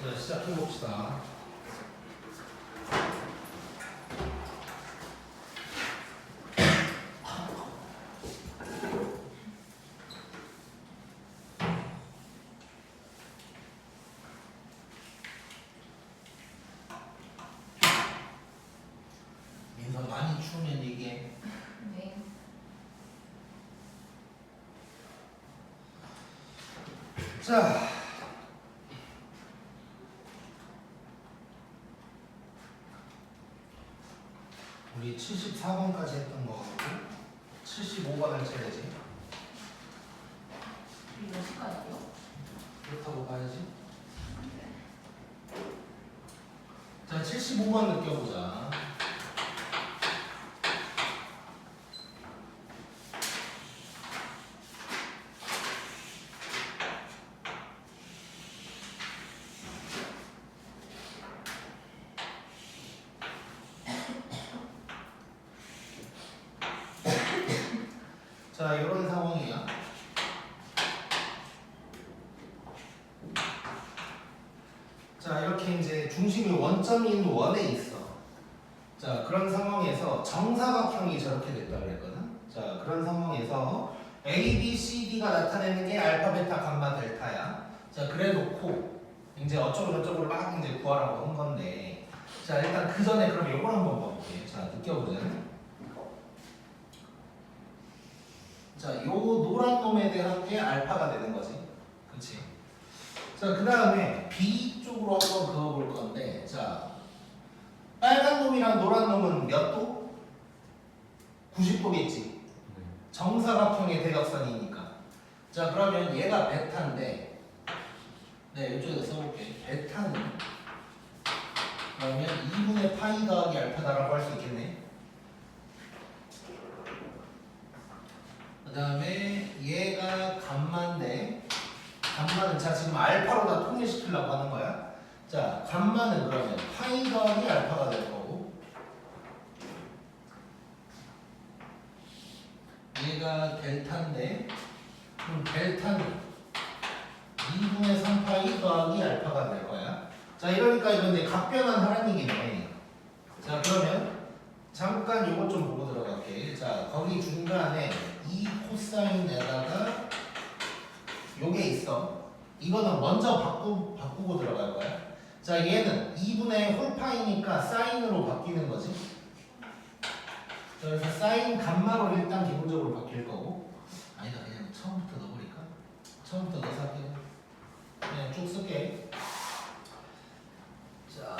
자, 시작해봅시다. 민서 많이 추우면 얘기해. 네. 자, 우리 74번까지 했던 거 같고 75번을 쳐야지. 우리 몇 시까지요? 그렇다고 봐야지. 자, 75번 느껴보자. 자, 이런 상황이야. 자, 이렇게 이제 중심이 원점인 원에 있어. 자, 그런 상황에서 정사각형이 저렇게 됐다 그랬거든. 자, 그런 상황에서 A, B, C, D가 나타내는 게 알파, 베타, 감마, 델타야. 자, 그래 놓고 이제 어쩌고 저쩌고를 막 이제 구하라고 한 건데. 자, 일단 그 전에 그럼 요걸 한번 봐볼게. 자, 느껴보자. 자, 요 노란 놈에 대한 게 알파가 되는 거지. 그치? 자, 그 다음에 B 쪽으로 한번 그어볼 건데, 자, 빨간 놈이랑 노란 놈은 몇 도? 90도겠지. 정사각형의 대각선이니까. 자, 그러면 얘가 베타인데, 네, 이쪽에다 써볼게. 베타는 그러면 2분의 파이 더하기 알파다라고 할 수 있겠네. 그 다음에 얘가 감마인데, 감마는 자 지금 알파로 다 통일시키려고 하는 거야. 자, 감마는 그러면 파이 더하기 알파가 될 거고, 얘가 델타인데, 그럼 델타는 2분의 3파이 더하기 알파가 될 거야. 자, 이러니까 이건 이제 각변환 하라는 얘기네. 자, 그러면 잠깐 요것 좀 보고 들어갈게. 자, 거기 중간에 이 코사인에다가 요게 있어. 이거는 먼저 바꾸고 들어갈 거야. 자, 얘는 2분의 홀파이니까 사인으로 바뀌는 거지. 그래서 사인 감마로 일단 기본적으로 바뀔 거고. 아니다, 그냥 처음부터 넣어버릴까? 처음부터 넣어서 할게. 그냥 쭉 쓸게. 자,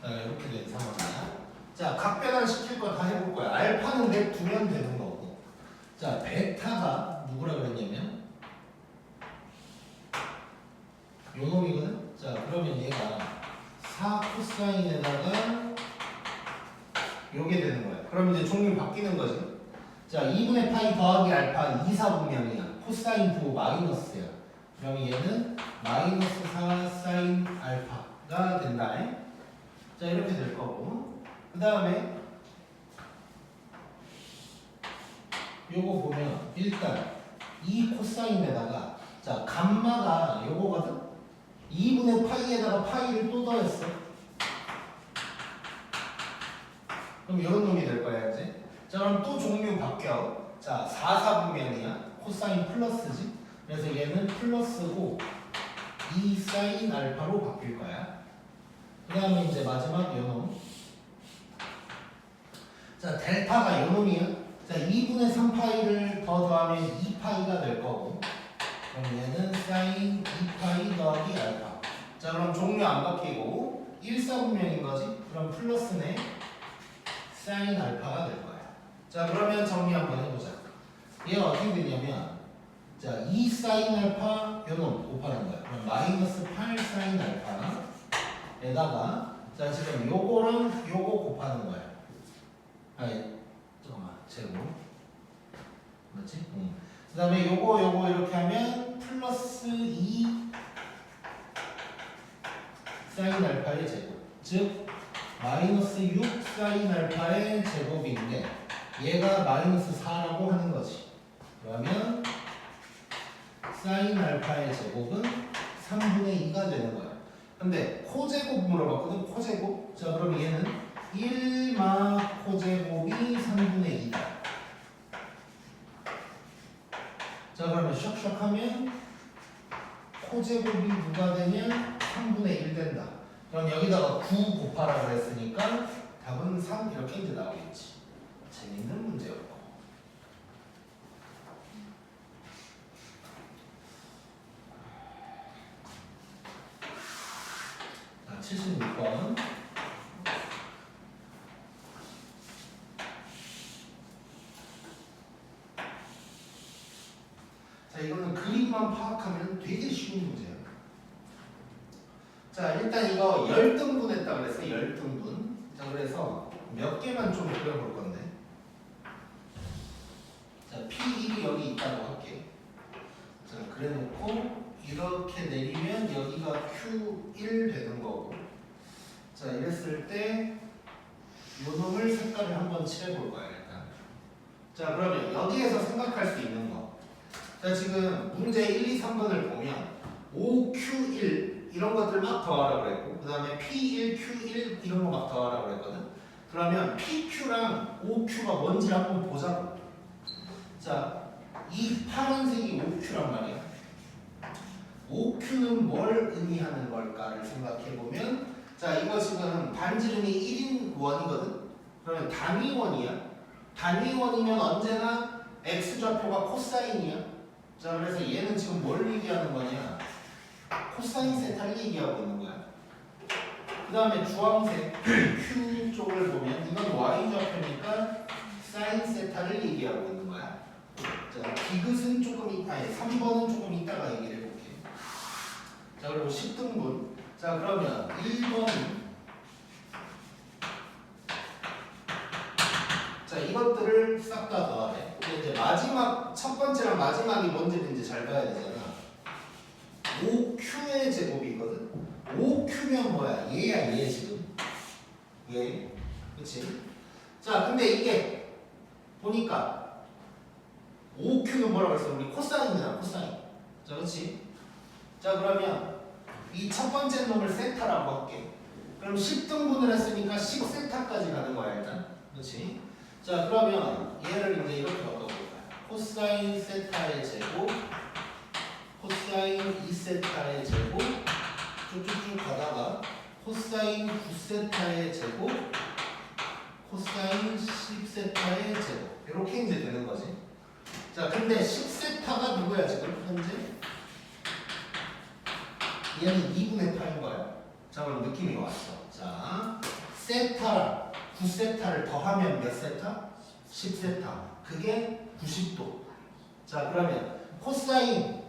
이렇게 된 상황이야. 자, 각변환 시킬 거 다 해볼 거야. 알파는 냅두면 되는 거고. 자, 베타가 누구라 그랬냐면 요 놈이거든. 자, 그러면 얘가 4 코사인에다가 요게 되는 거야. 그럼 이제 종류 바뀌는 거지. 자, 2분의 파이 더하기 알파 2, 4분면이야. 코사인 부호 마이너스야. 그럼 얘는 마이너스 4 사인 알파가 된다. 자, 이렇게 될 거고. 그 다음에 요거 보면 일단 이 코사인에다가 자, 감마가 요거거든. 2분의 파이에다가 파이를 또 더했어. 그럼 이런 놈이 될 거야 이제. 자, 그럼 또 종류 바뀌어. 자, 4, 4분면이야. 코사인 플러스지. 그래서 얘는 플러스고 2 사인 알파로 바뀔 거야. 그 다음에 이제 마지막 요놈. 자, 델타가 요놈이야. 자, 2분의 3파이를 더 더하면 2파이가 될 거고. 그럼 얘는 사인 2파이 더하기 알파. 자, 그럼 종류 안 바뀌고 1, 4분면인 거지. 그럼 플러스네 사인 알파가 될 거야. 자, 그러면 정리 한번 해보자. 얘가 어떻게 되냐면, 자, 2 사인 알파 요놈 곱하는 거야. 그럼 마이너스 8 사인 알파 에다가 자, 지금 요거랑 요거 곱하는 거야. 아니, 잠깐만, 제곱 맞지? 그 다음에 요거 이렇게 하면 플러스 2 사인 알파의 제곱, 즉 마이너스 6 사인 알파의 제곱인데 얘가 마이너스 4라고 하는 거지. 그러면 사인 알파의 제곱은 3분의 2가 되는 거야. 근데 코제곱 물어봤거든. 코제곱. 자, 그럼 얘는 1마 코제곱이 3분의 2다. 자, 그러면 샥샥 하면 코제곱이 누가 되냐? 3분의 1 된다. 그럼 여기다가 9 곱하라 그랬으니까 답은 3 이렇게 이제 나오겠지. 재밌는 문제였고. 자, 76번. 자, 이거는 그림만 파악하면 되게 쉬운 문제야. 자, 일단 이거 열등분 했다 그랬어. 열등분. 자, 그래서 몇 개만 좀 그려볼 건데. 자, P1이 여기 있다고 할게. 자, 그래 놓고 이렇게 내리면 여기가 Q1 되는 거고. 자, 이랬을 때 요놈을 색깔을 한번 칠해볼 거야, 일단. 자, 그러면 여기에서 생각할 수 있는 거. 자, 지금 문제 1, 2, 3번을 보면 5Q1 이런 것들 막 더하라 그랬고, 그 다음에 P1, Q1 이런 거 막 더하라 그랬거든. 그러면 PQ랑 OQ가 뭔지 한번 보자고. 자, 이 파란색이 OQ란 말이야. OQ는 뭘 의미하는 걸까를 생각해보면, 자, 이거 지금 반지름이 1인 원이거든. 그러면 단위원이야. 단위원이면 언제나 X좌표가 코사인이야. 자, 그래서 얘는 지금 뭘 얘기하는 거냐? 코사인 세타를 얘기하고 있는 거야. 그 다음에 주황색 Q 쪽을 보면 이건 Y좌표니까 사인 세타를 얘기하고 있는 거야. 자, 디귿은 조금 아니 3번은 조금 이따가 얘기를 해볼게. 자, 그리고 10등분. 자, 그러면 1번. 자, 이것들을 싹 다 더하래. 근데 이제 마지막 첫 번째랑 마지막이 뭔지는 이제 잘 봐야 되잖아. 5Q의 제곱이거든. 5Q면 뭐야? 얘야, 얘 지금. 얘. 그치? 자, 근데 이게 보니까 5Q는 뭐라고 했어? 우리 코사인이잖아, 코사인. 자, 그치? 자, 그러면 이 첫 번째 놈을 세타라고 할게. 그럼 10등분을 했으니까 10세타까지 가는 거야, 일단. 그치? 자, 그러면 얘를 이제 이렇게 바꿔볼까요? 코사인 세타의 제곱, 코사인 2세타의 제곱, 쭉쭉쭉 가다가 코사인 9세타의 제곱, 코사인 10세타의 제곱. 이렇게 이제 되는 거지. 자, 근데 10세타가 누구야, 지금 현재? 얘는 2분의 파인 거야. 자, 그럼 느낌이 왔어. 자, 세타랑 9세타를 더하면 몇 세타? 10세타. 그게 90도. 자, 그러면 코사인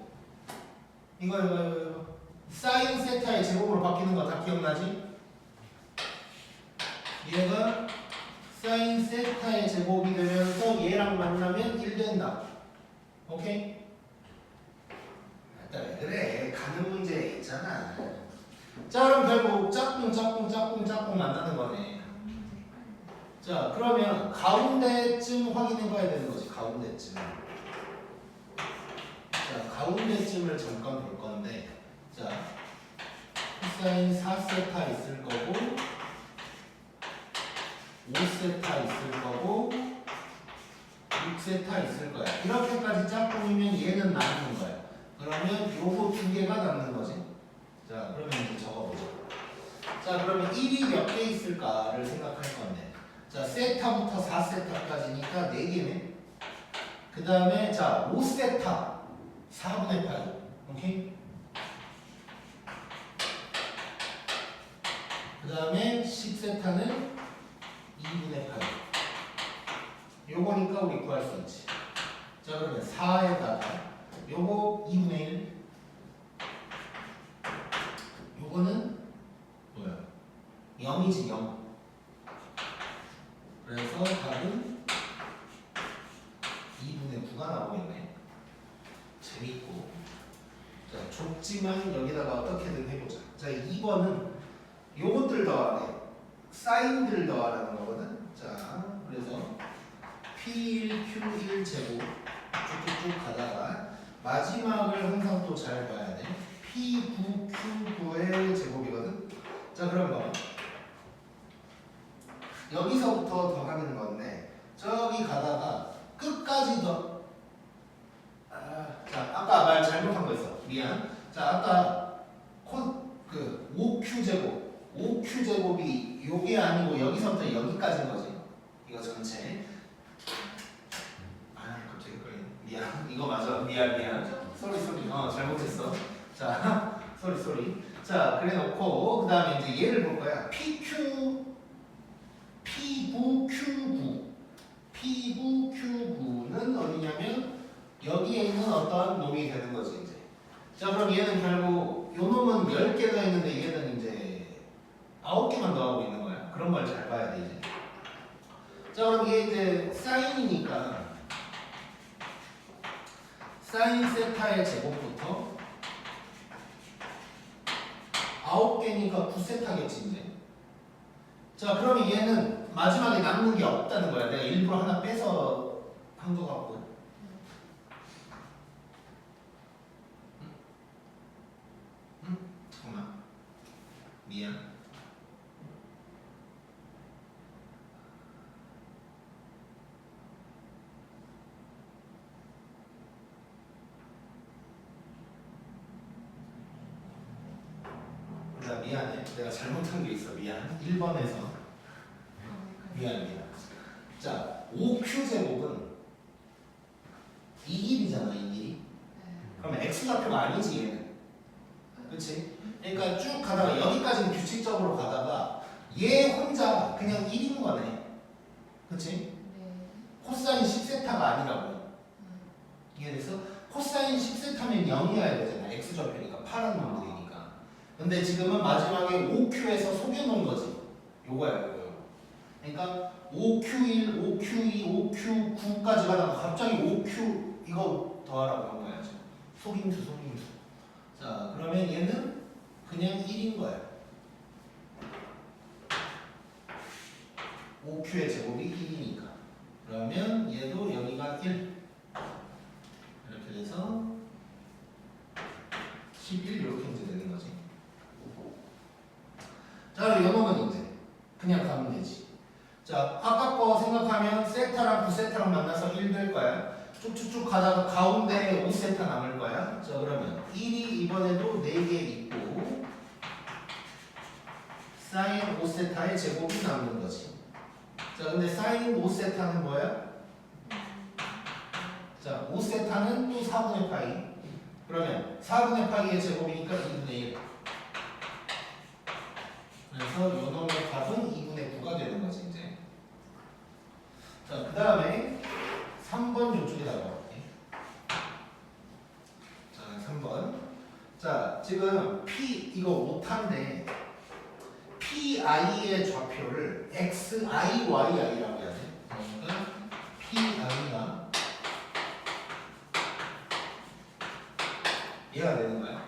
이거 사인 세타의 제곱으로 바뀌는 거 다 기억나지? 얘가 사인 세타의 제곱이 되면서 얘랑 만나면 1 된다. 오케이? 왜 그래? 가는 문제 있잖아. 자, 그럼 결국 짝꿍 만나는 거네. 자, 그러면 가운데쯤 확인해 봐야 되는 거지. 가운데쯤. 자, 가운데쯤을 잠깐 볼 건데, 자, 코사인 4세타 있을 거고, 5세타 있을 거고, 6세타 있을 거야. 이렇게까지 짝꿍이면 얘는 남는 거야. 그러면 요거 두 개가 남는 거지. 자, 그러면 이제 적어보자. 자, 그러면 1이 몇 개 있을까를 생각할 건데, 자, 세타부터 4세타까지니까 4개네. 그 다음에 자, 5세타 4분의 8. 오케이? 그 다음에 10세타는 2분의 8. 요거니까 우리 구할 수 있지. 자, 그러면 4에다가 요거 2분의 1. 요거는 뭐야? 0이지 0. 그래서 답은 2분의 9가 나오겠네. 재밌고. 자, 좁지만 여기다가 어떻게든 해보자. 자, 2번은 요것들 더하래. 사인들 더하라는 거거든. 자, 그래서 P1, Q1 제곱 쭉쭉쭉 가다가 마지막을 항상 또 잘 봐야 돼. P9, Q9의 제곱이거든. 자, 그럼 뭐 여기서부터 더하는 건데 저기 가다가 끝까지 더. 자, 아까 말 잘못한 거 있어. 미안. 자, 아까 그 5Q 제곱, 5Q 제곱이 요게 아니고 여기서부터 여기까지인 거지. 이거 전체. 갑자기 헷갈리네. 미안. 이거 맞아. 미안. 쏘리. 잘못했어. 자, 쏘리. 자, 그래 놓고 그 다음에 이제 얘를 볼 거야. P9, Q9. P9, Q9는 어디냐면 여기에 있는 어떤 놈이 되는 거지 이제. 자, 그럼 얘는 결국 요 놈은 10개 더 있는데 얘는 이제 9개만 더하고 있는 거야. 그런 걸 잘 봐야 돼 이제. 자, 그럼 얘 이제 사인이니까 사인 세타의 제곱부터 9개니까 9세타겠지 이제. 자, 그러면 얘는 마지막에 남는 게 없다는 거야. 내가 일부러 하나 빼서 한 거 같고. 잠깐만. 미안. 나 미안해. 내가 잘못한 게 있어. 미안. 1번에서. 미안. 자, 5Q 제곱은 이 길이잖아, 이 길이. 그러면 X 좌표가 아니지, 얘는. 그치? 그러니까 쭉 가다가 여기까지는 규칙적으로 가다가 얘 혼자 그냥 1인 거네. 그치? 코사인 10세타가 아니라고. 이해됐어? 코사인 10세타면 0이어야 되잖아. X 좌표니까 파란 놈들이니까. 근데 지금은 마지막에 5Q에서 속여놓은 거지. 요거야, 요거. 그러니까 5Q1, 5Q2, 5Q9까지 가다가 갑자기 5Q 이거 더하라고 한 거야. 속임수. 자, 그러면 얘는 그냥 1인 거야. 5Q의 제곱이 1이니까. 그러면 얘도 여기가 1. 이렇게 돼서 11 이렇게 이제 되는 거지. 자, 그럼 요놈은 이제 그냥 가면 되지. 자, 아까 거 생각하면 세타랑 9세타랑 만나서 1 될 거야. 쭉쭉쭉 가다가 가운데에 5세타 남을 거야. 자, 그러면 1이 이번에도 4개 있고 사인 5세타의 제곱이 남는 거지. 자, 근데 사인 5세타는 뭐야? 자, 5세타는 또 4분의 파이. 그러면 4분의 파이의 제곱이니까 2분의 1. 그래서 요 놈의 값은 2분의 9가 되는 거지 이제. 자, 그 다음에 3번 요쪽에다가 볼게. 자, 3번. 자, 지금 P 이거 오타인데 PI의 좌표를 XIYI라고 해야 돼. 그러니까 PI가 얘가 되는 거야.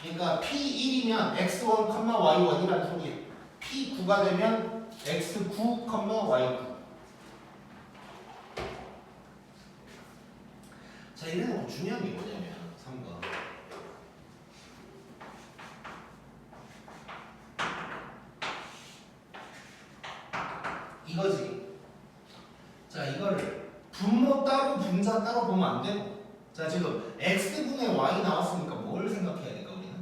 그러니까 P1이면 X1, Y1이라는 소리야. P9가 되면 X9, Y9. 자, 이래놓고 중요한 게 뭐냐면 3번. 이거지. 자, 이거를 분모 따로 분자 따로 보면 안 되고. 자, 지금 X분의 Y 나왔으니까 뭘 생각해야 될까 우리는?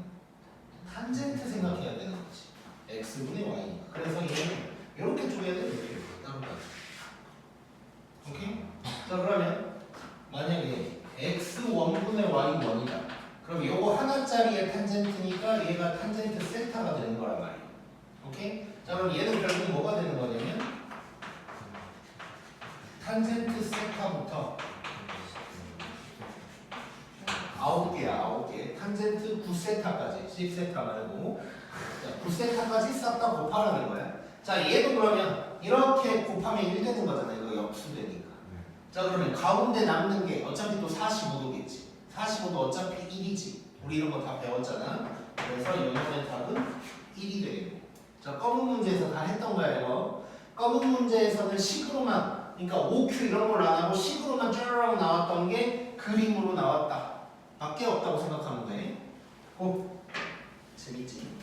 탄젠트 생각해야 되는 거지. X분의 Y니까. 그래서 얘는 이렇게 쪼개야 돼. 이렇게 따로 따로. 오케이? 자, 그러면 만약에 X1분의 Y1이다. 그럼 요거 하나짜리의 탄젠트니까 얘가 탄젠트 세타가 되는 거란 말이야. 오케이? 자, 그럼 얘는 결국 뭐가 되는 거냐면 탄젠트 세타부터 9개야, 9개. 탄젠트 9세타까지, 10세타 말고. 자, 9세타까지 싹 다 곱하라는 거야. 자, 얘도 그러면 이렇게 곱하면 1 되는 거잖아. 이거 역수되니까. 자, 그러면 가운데 남는 게 어차피 또 45도겠지. 185도 어차피 1이지. 우리 이런 거 다 배웠잖아. 그래서 요놈의 답은 1이 되겠네. 자, 검은 문제에서 다 했던 거야 이거. 검은 문제에서는 식으로만, 그러니까 OQ 이런 걸 안 하고 식으로만 쭈르륵 나왔던 게 그림으로 나왔다. 밖에 없다고 생각하면 돼. 오, 재밌지?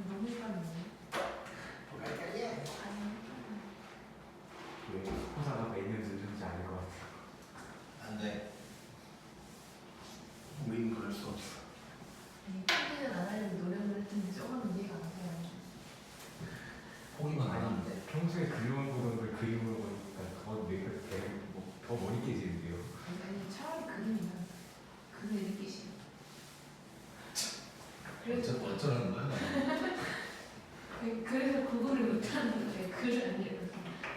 너무 헷갈리네. 왜 호사가 몇 년 듣는지 알 것 같아. 안 돼. 우린 그럴 수 없어. 포기는 안 하려고 노력을 했는데 조금 이해가 안 돼요. 포기만 안 하면 돼. 평소에 그림만 보던 걸 그림으로 보니까 더 내가 더 머리 깨지는데요. 아니 차라리 그림이나 그림을 느끼시. 그래서 어쩌라는 거야? 그래서 그거를 못하는데 글을 안 읽어서.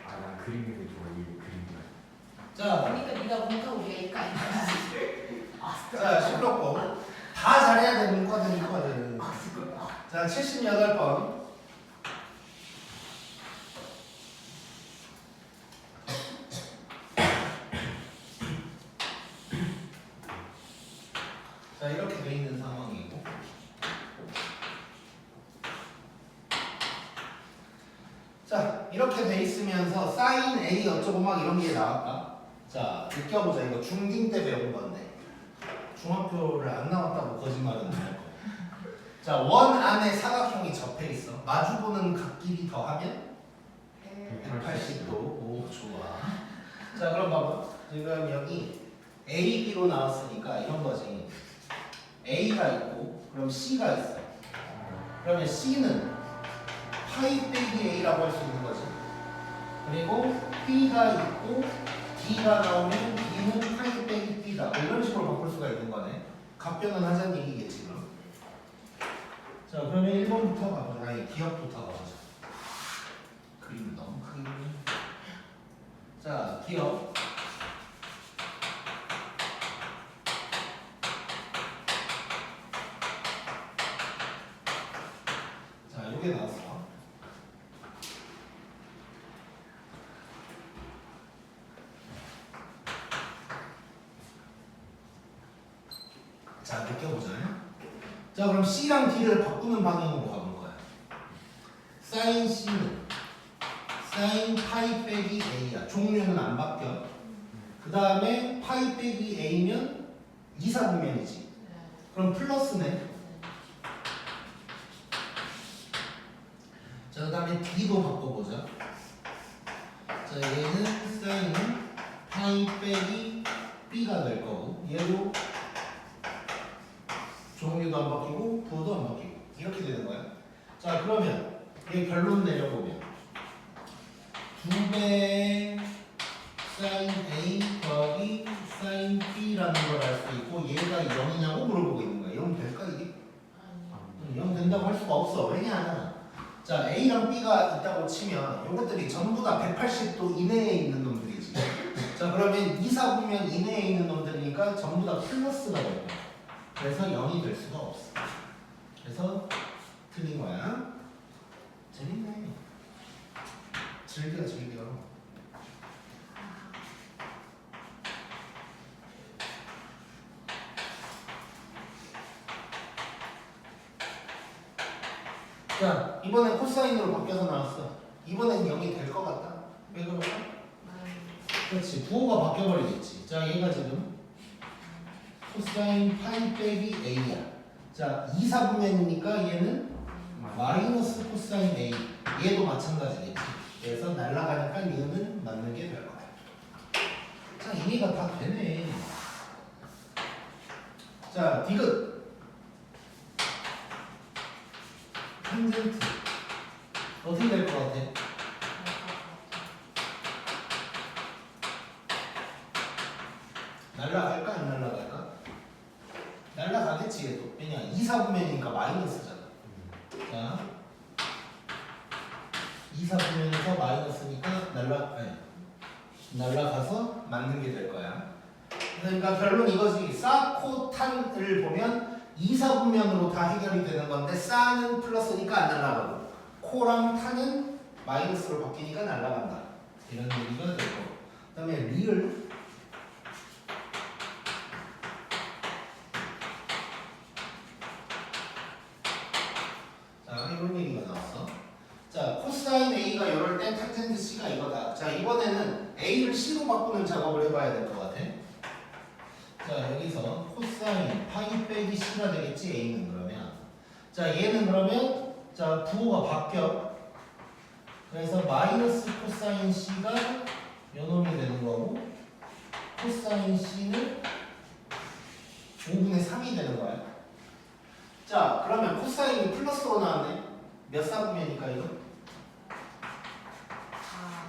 아, 난 그림을 좋아해. 그림만. 자, 그러니까 네가 뭔가 우리가 읽까 아니까. 자, 16번. 다 잘해야 되는 문과들이 있거든. 자, 78번. 자, 이렇게 돼 있는 상황이고. 자, 이렇게 돼 있으면서 사인 A 어쩌고 막 이런 게 나왔다. 자, 느껴보자. 이거 중딩 때 배운 건데. 중학교를 안 나왔다고 거짓말은 안 할 거야. 자, 원 안에 사각형이 접해 있어. 마주보는 각끼리 더하면 180도. 오, 좋아. 자, 그럼 봐봐. 지금 여기 A, B로 나왔으니까 이런 거지. A가 있고, 그럼 C가 있어. 그러면 C는 파이 빼기 A라고 할 수 있는 거지. 그리고 B가 있고 D가 나오면 D는 파이 빼기 B다. 뭐 이런 식으로 바꿀 수가 있는 거네. 각변은 하자는 얘기겠지 그럼. 자, 그러면 1번부터 가보자. 아니, 기억부터 가보자. 그림 너무 크게 그리네. 자, 기억. 자, 요게 나왔어. 자, 느껴보자. 자, 그럼 C랑 D를 바꾸는 방향으로 가볼 거야. 사인 C는 사인 파이 빼기 A야. 종류는 안 바뀌어. 그 다음에 파이 빼기 A면 이사분면이지. 그럼 플러스네. 자, 그 다음에 D도 바꿔보자. 자, 얘는 사인 파이 빼기 B가 될 거고, 얘도 종류도 안 바뀌고 부호도 안 바뀌고 이렇게 되는 거야. 자, 그러면 얘 결론 내려보면 2배 사인 A 더하기 사인 B라는 걸 알 수 있고, 얘가 0이냐고 물어보고 있는 거야. 0 될까 이게? 0 된다고 할 수가 없어. 왜냐? 자, A랑 B가 있다고 치면 이것들이 전부 다 180도 이내에 있는 놈들이지. 자, 그러면 이사분면 이내에 있는 놈들이니까 전부 다 플러스가 될 거야. 그래서 0이 될 수가 없어. 그래서 틀린 거야. 재밌네. 즐겨. 자, 이번엔 코사인으로 바뀌어서 나왔어. 이번엔 0이 될 것 같다. 왜 그럴까? 그렇지, 부호가 바뀌어버리겠지. 자, 얘가 지금 코사인 파이 빼기 A야. 자, 이사분면이니까 얘는 마이너스 코사인 A. 얘도 마찬가지겠지. 그래서 날아가니까 얘는 맞는 게 될 거야. 자, 이해가 다 되네. 자, 디귿. 탄젠트. 어떻게 될 것 같아? 날아갈까 안 날아갈까? 날아가겠지 얘도. 왜냐, 이사분면이니까 마이너스잖아. 자, 이사분면에서 마이너스니까 날아가서 맞는 게 될 거야. 그러니까 결론 이거지. 사코탄을 보면 이사분면으로 다 해결이 되는 건데, 사는 플러스니까 안 날아가고, 코랑 탄은 마이너스로 바뀌니까 날아간다. 이런 얘기가 되고. 그 다음에 리을. 자, 이런 얘기가 나왔어. 자, 코사인 A가 이럴 때 탄젠트 C가 이거다. 자, 이번에는 A를 C로 바꾸는 작업을 해봐야 될 것 같아. 자, 여기서 코사인 파이 빼기 C가 되겠지, A는 그러면. 자, 얘는 그러면, 자, 부호가 바뀌어. 그래서 마이너스 코사인 C가 요놈이 되는 거고, 코사인 C는 5분의 3이 되는 거야. 자, 그러면 코사인이 플러스로 나왔네. 몇 사분면이니까 이거?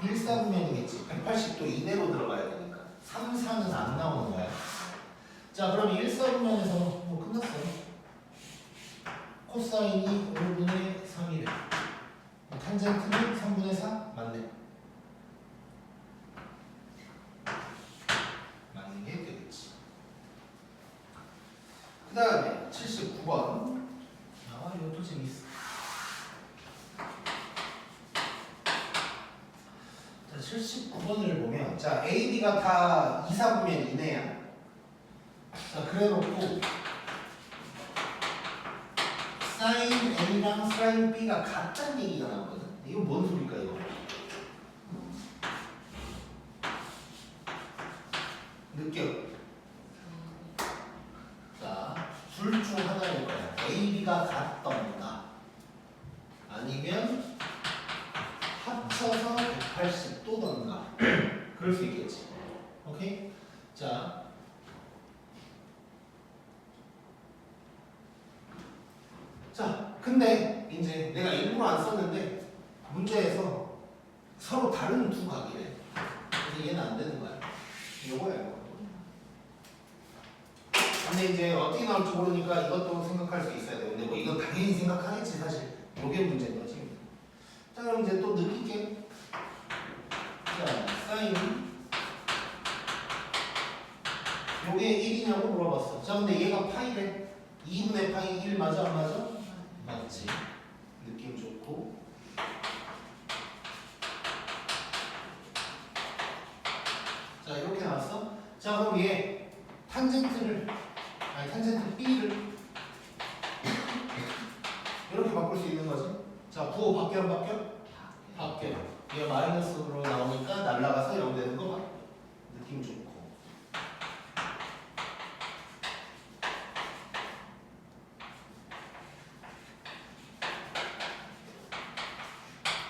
1사분면이겠지. 180도 이내로 들어가야 되니까. 3, 4는 안 나오는 거야. 자, 그럼 1사분면에서 뭐 끝났어. 코사인이 5분의 3이래. 탄젠트는 3분의 4? 맞네. 맞는 게 되겠지. 그 다음에 79번. 아, 이것도 재밌어. 자, 79번을 보면, 자, A, B가 다 2사분면 이내야. 자, 그래놓고 사인 A랑 사인 B가 같다는 얘기가 나오거든. 이거 뭔 소리일까 이거? 느껴. 자, 둘 중 하나일 거야. A, B가 같던가 아니면 합쳐서 180도던가 그럴 수 있겠지. 오케이? 자, 근데 이제 내가 일부러 안 썼는데 문제에서 서로 다른 두 각이래. 그래서 얘는 안 되는 거야. 요거야 이거. 근데 이제 어떻게 나올지 모르니까 이것도 생각할 수 있어야 돼. 근데 뭐 이건 당연히 생각하겠지 사실. 요게 문제인 거지. 자, 그럼 이제 또 느낄게. 자, 사인 요게 1이냐고 물어봤어. 자, 근데 얘가 파이래. 2분의 파이 1 맞아 안 맞아? 맞지. 느낌 좋고. 자, 이렇게 나왔어. 자, 그럼 얘 탄젠트 B를 이렇게 바꿀 수 있는 거지. 자, 부호 바뀌어 안 바뀌어? 바뀌어. 얘가 마이너스로 나오니까 날라가서 0 되는 거 봐. 느낌 좋고.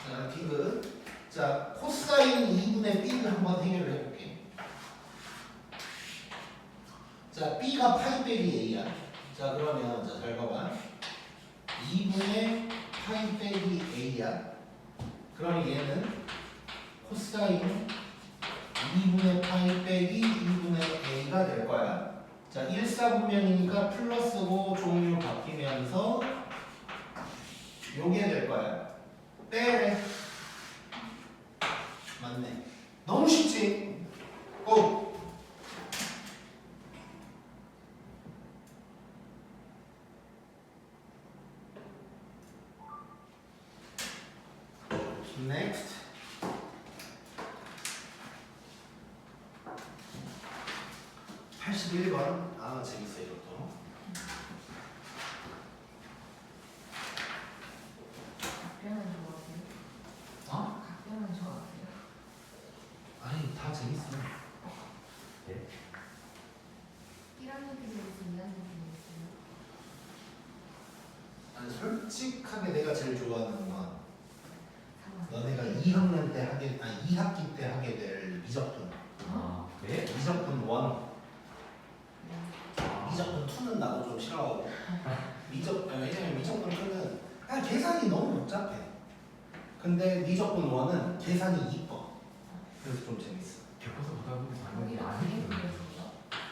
자, 디귿. 자, 코사인 2분의 B를 한번 해결을 해볼게. 자, B가 파이 빼기 A야. 자, 그러면 자, 잘 봐봐. 2분의 파이 빼기 A야. 그럼 얘는 코사인 2분의 파이 빼기 2분의 A가 될 거야. 자, 1사분면이니까 플러스고 종류 바뀌면서 요게 될 거야. 빼래. 맞네. 너무 쉽지? 고! Next. 81번. 아, 재밌어 이것도. 각변은 좋아하세요? 어? 각변은 좋아하세요? 아니, 다 재밌어. 예? 1학년 때 재밌어요? 2학년 때 재밌어요? 아니, 솔직하게 내가 제일 좋아하는 건 3학년. 너네가 2학년 때 하게, 아니 2학기 때 하게 될 미적분. 아, 네? 미적분 1. 네. 미적분 2는 나도 좀 싫어하고. 왜냐면 미적분 2는 그냥 계산이 너무 복잡해. 근데 미적분 1은 계산이 이뻐. 그래서 좀 재밌어. 겪어서 보다 보니 거기도 반응이 그림 많이 그려서요?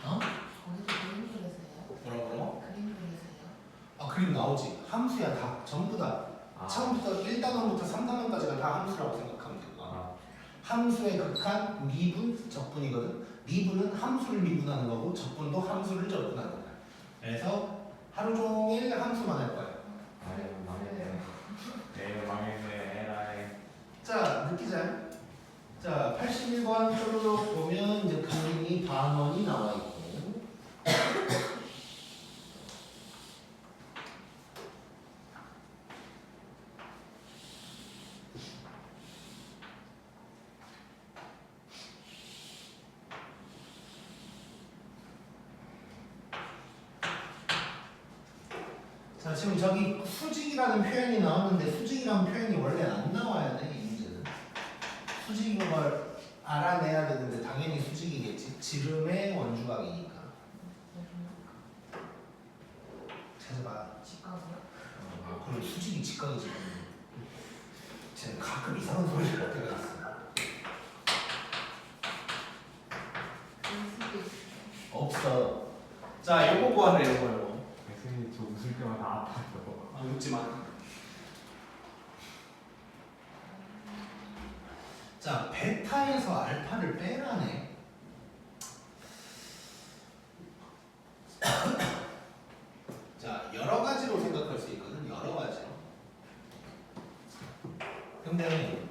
어? 거기도 그림 그려서요? 뭐라고? 그림 그려서요? 아, 그림 나오지. 함수야 다. 전부 다. 아, 처음부터 1단원부터 3단원까지가 다 함수라고 생각하면 될 거야. 아, 함수의 극한 미분, 적분이거든. 미분은 함수를 미분하는 거고 적분도 함수를 적분하는 거야. 그래서 하루 종일 함수만 할 거야. 아유, 망했네. 네, 망했네. 에라이. 자, 느끼자. 자, 81번 쭉 보면 이제 그림이 반원이 나와 있고. 자, 지금 저기 수직이라는 표현이 나왔는데 수직이라는 표현이 원래 안 나와야 돼, 이 문제는. 수직인 걸 알아내야 되는데 당연히 수직이겠지. 지름의 원주각이니까. 찾아봐. 직각이요? 아, 그럼 수직이 직각이지. 쟤는 가끔 이상한 소리를 할 때가 있어. 그럴 수도 있어요. 없어. 자, 요거 구하래, 요거. 선생님 저 웃을 때마다 아파요. 아, 웃지 마. 자, 베타에서 알파를 빼라네. 자, 여러 가지로 생각할 수 있거든. 여러 가지로. 근데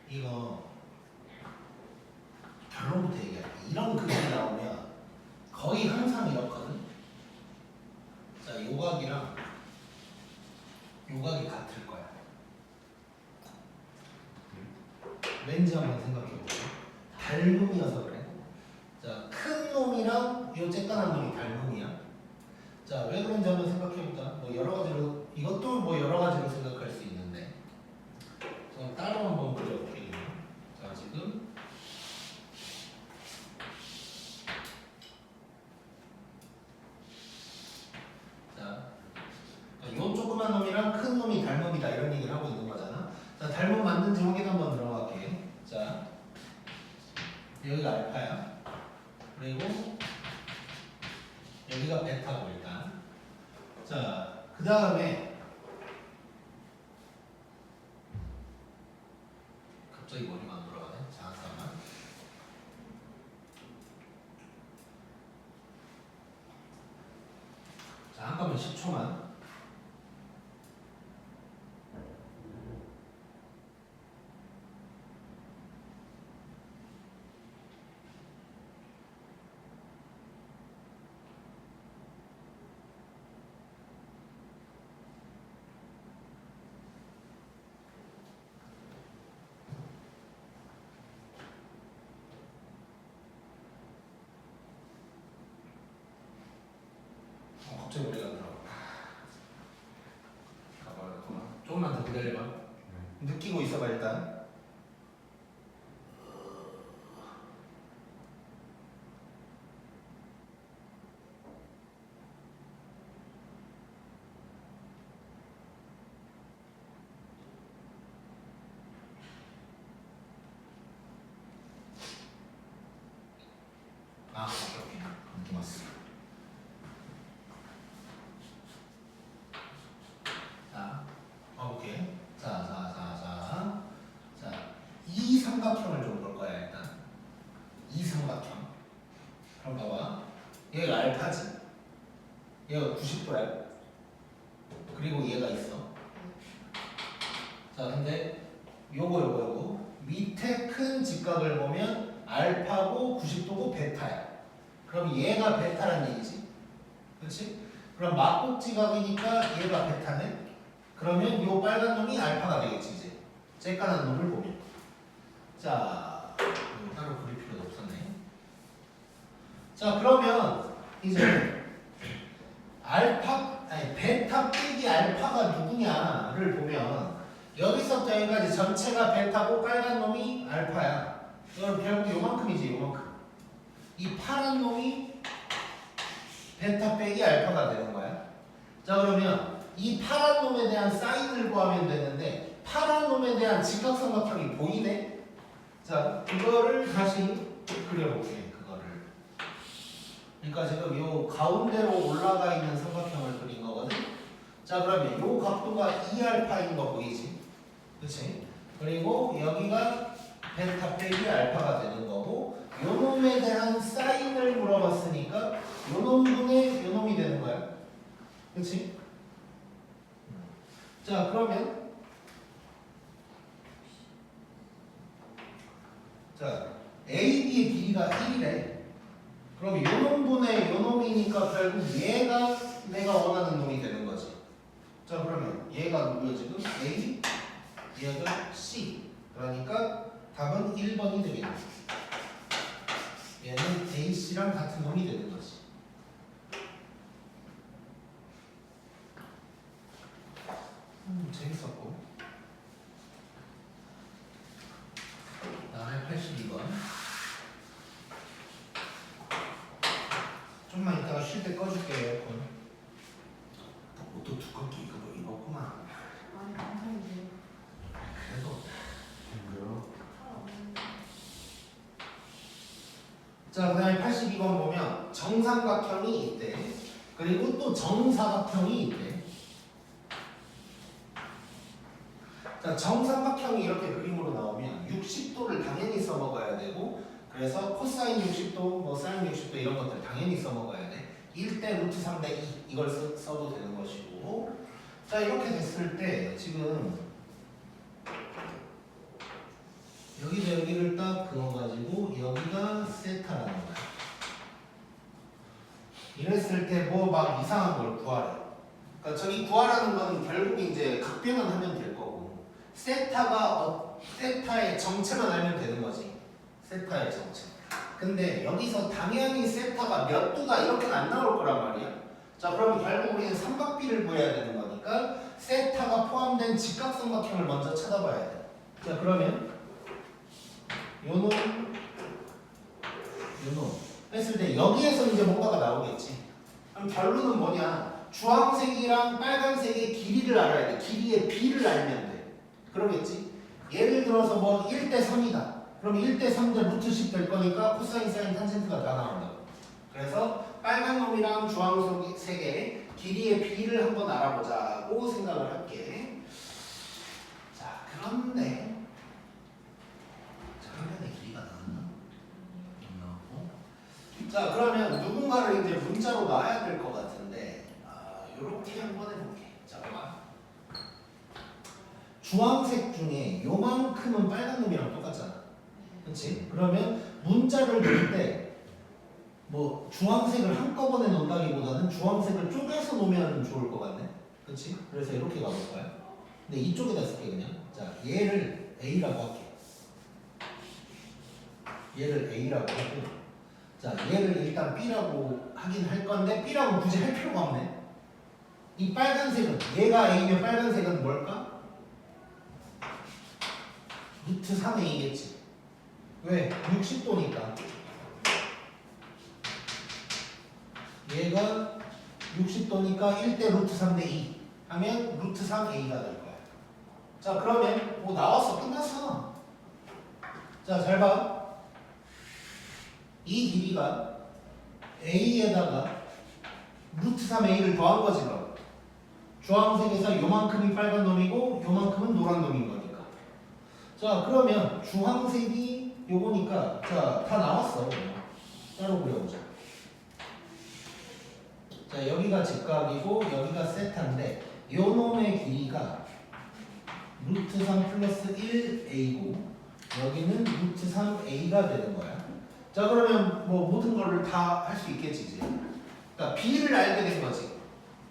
이거 결론부터 얘기할게. 이런 그림이 나오면 거의 항상 이렇거든. 자, 요각이랑 요각이 같을 거야. 왠지 한번 생각해보세요. 닮음이어서 그래. 자, 큰 놈이랑 요 쬐깐한 놈이 닮음이야. 자, 왜 그런지 한번 생각해보자. 뭐 여러 가지로, 이것도 뭐 여러 가지로 생각할 수 있는데. 자, 따로 한번 그려볼게요. 자, 지금 자, 요 조그만 놈이랑 큰 놈이 닮음이다 이런 얘기를 하고 있는 거잖아. 자, 닮음 맞는지 확인 한번 들어갈게. 자, 여기가 알파야. 그리고 여기가 베타고 일단. 자, 그 다음에 갑자기 머리가 안 돌아가네. 잠깐만. 자, 한꺼번에 10초만. 갑자기 머리가 안 들어가. 가봐야겠구나. 조금만 더 기다려봐. 느끼고 있어봐 일단. 아, 오케이. 느낌 왔어. 자, 오케이. 자, 이 삼각형을 좀 볼 거야 일단. 이 삼각형. 그럼 봐봐. 얘가 알파지. 얘가 90도야. 그리고 얘가 있어. 자, 근데 요거 밑에 큰 직각을 보면 알파고 90도고 베타야. 그럼 얘가 베타란 얘기지. 그렇지? 그럼 막곡지각이니까 얘가 베타네. 그러면 요 빨간 놈이 알파가 되겠지 이제. 쬐까만 놈을 보면. 자, 따로 그릴 필요도 없었네. 자, 그러면 이제 베타 빼기 알파가 누구냐를 보면 여기서부터 여기까지 전체가 베타고 빨간 놈이 알파야. 그럼 결국 요만큼이지, 요만큼. 이 파란 놈이 베타 빼기 알파가 되는 거야. 자, 그러면 이 파란 놈에 대한 사인을 구하면 되는데 파란 놈에 대한 직각삼각형이 보이네. 자, 그거를 다시 그려볼게. 그거를. 그러니까 지금 요 가운데로 올라가 있는 삼각형을 그린 거거든. 자, 그러면 요 각도가 2알파인 거 보이지? 그치? 그리고 여기가 베타 빼기 알파가 되는 거고 요 놈에 대한 사인을 물어봤으니까 요 놈분의 요 놈이 되는 거야. 그치? 자, 그러면 자, AB의 길이가 1이래. 그럼 요 놈분의 요 놈이니까 결국 얘가 내가 원하는 놈이 되는 거지. 자, 그러면 얘가 누구야 지금? A, 얘가 C. 그러니까 답은 1번이 되겠네. 얘는 AC랑 같은 놈이 되는 거지. 재밌었고. 다음에 82번. 좀만 이따가 쉴 때 꺼줄게요, 에어컨. 옷도 두껍게 입었구만. 아니 감사한데. 그래도. 뭐야? 자, 그 다음에 82번 보면 정삼각형이 있대. 그리고 또 정사각형이 있대. 자, 정삼각형이 이렇게 그림으로 나오면 60도를 당연히 써먹어야 되고, 그래서 코사인 60도, 뭐 사인 60도 이런 것들 당연히 써먹어야 돼. 1대 루트 3대 2 이걸 써도 되는 것이고. 자, 이렇게 됐을 때 지금 여기서 여기를 딱 그어가지고 여기가 세타라는 거야. 이랬을 때 뭐 막 이상한 걸 구하래. 그러니까 저기 구하라는 거는 결국 이제 각변을 하면 될 거고, 세타의 정체만 알면 되는 거지. 세타의 정체. 근데 여기서 당연히 세타가 몇 도다 이렇게는 안 나올 거란 말이야. 자, 그럼 결국 우리는 삼각비를 구해야 되는 거니까 세타가 포함된 직각삼각형을 먼저 찾아봐야 돼. 자, 그러면 요놈 했을 때 여기에서 이제 뭔가가 나오겠지. 그럼 결론은 뭐냐? 주황색이랑 빨간색의 길이를 알아야 돼. 길이의 비를 알면 돼. 그러겠지? 예를 들어서 뭐 1대 3이다. 그럼 1대 3대 루트 10 될 거니까 코사인, 사인, 탄젠트가 다 나온다. 그래서 빨간 놈이랑 주황색의 길이의 비를 한번 알아보자고 생각을 할게. 자, 그런데 화면의 길이가 나왔나? 자, 그러면 누군가를 이제 문자로 놔야 될 것 같은데, 요렇게 한번 해볼게. 자, 봐봐. 주황색 중에 요만큼은 빨간 놈이랑 똑같잖아. 그렇지? 그러면 문자를 넣을 때 뭐 주황색을 한꺼번에 넣는다기보다는 주황색을 쪼개서 놓으면 좋을 것 같네. 그렇지? 그래서 이렇게 가볼 거야. 근데 이쪽에다 쓸게 그냥. 자, 얘를 A라고 할게. 얘를 A라고 하고, 자, 얘를 일단 B라고 하긴 할 건데 B라고 굳이 할 필요가 없네. 이 빨간색은, 얘가 A면 빨간색은 뭘까? 루트 3의 2겠지. 왜? 60도니까. 얘가 60도니까 1대 루트 3대 2 하면 루트 3A가 될 거야. 자, 그러면 뭐 나왔어. 끝났어. 자, 잘 봐. 이 길이가 A에다가 루트 3A를 더한 거지. 그럼 주황색에서 요만큼이 빨간 놈이고 요만큼은 노란 놈인 거니까. 자, 그러면 주황색이 요거니까, 자, 다 나왔어. 따로 그려보자. 자, 여기가 직각이고 여기가 세타인데 요 놈의 길이가 루트 3 플러스 1A고 여기는 루트 3A가 되는 거야. 자, 그러면 뭐 모든 거를 다 할 수 있겠지 이제. 그러니까 B를 알게 된 거지.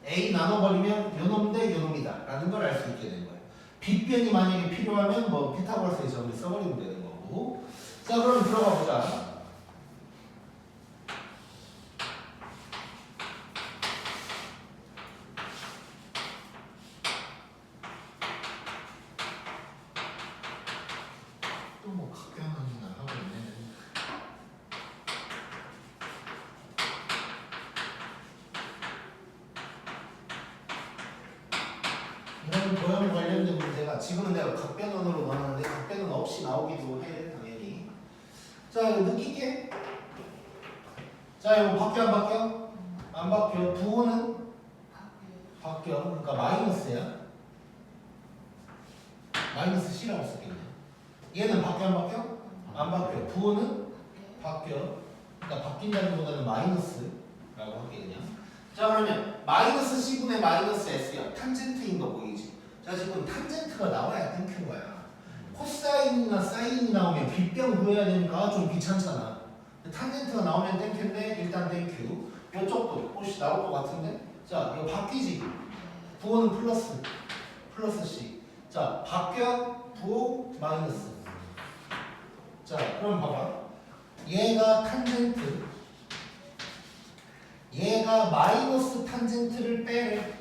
A 나눠버리면 요 놈 대 요 놈이다 라는 걸 알 수 있게 된 거야. 빗변이 만약에 필요하면 뭐 피타고라스의 정리 써버리면 되는 거고. 자, 그럼 들어가 보자. 또 뭐 각변하는 날 하고 있네. 이런 도형 관련된 문제가 지금은 내가 각변원으로 넣었는데 각변원 없이 나오기도 해 당연히. 자, 이거 느끼게. 자, 이거 바뀌어 안 바뀌어? 안 바뀌어. 부호는 바뀌어. 그러니까 마이너스야. 마이너스 C라고 쓸게 그냥. 얘는 바뀌어 안 바뀌어? 안 바뀌어. 부호는 바뀌어. 그러니까 바뀐다는 보다는 마이너스라고 할게 그냥. 자, 그러면 마이너스 C분의 마이너스 S야. 탄젠트인 거 보이지? 자, 지금 탄젠트가 나와야 땡큐인 거야. 코사인이나 사인이 나오면 빗병 구해야 되니까 좀 귀찮잖아. 탄젠트가 나오면 땡큐인데 일단 땡큐. 이쪽도 혹시 나올 것 같은데? 자, 이거 바뀌지? 부호는 플러스 C. 자, 바뀌어 부호 마이너스. 자, 그럼 봐봐. 얘가 탄젠트, 얘가 마이너스 탄젠트를 빼래.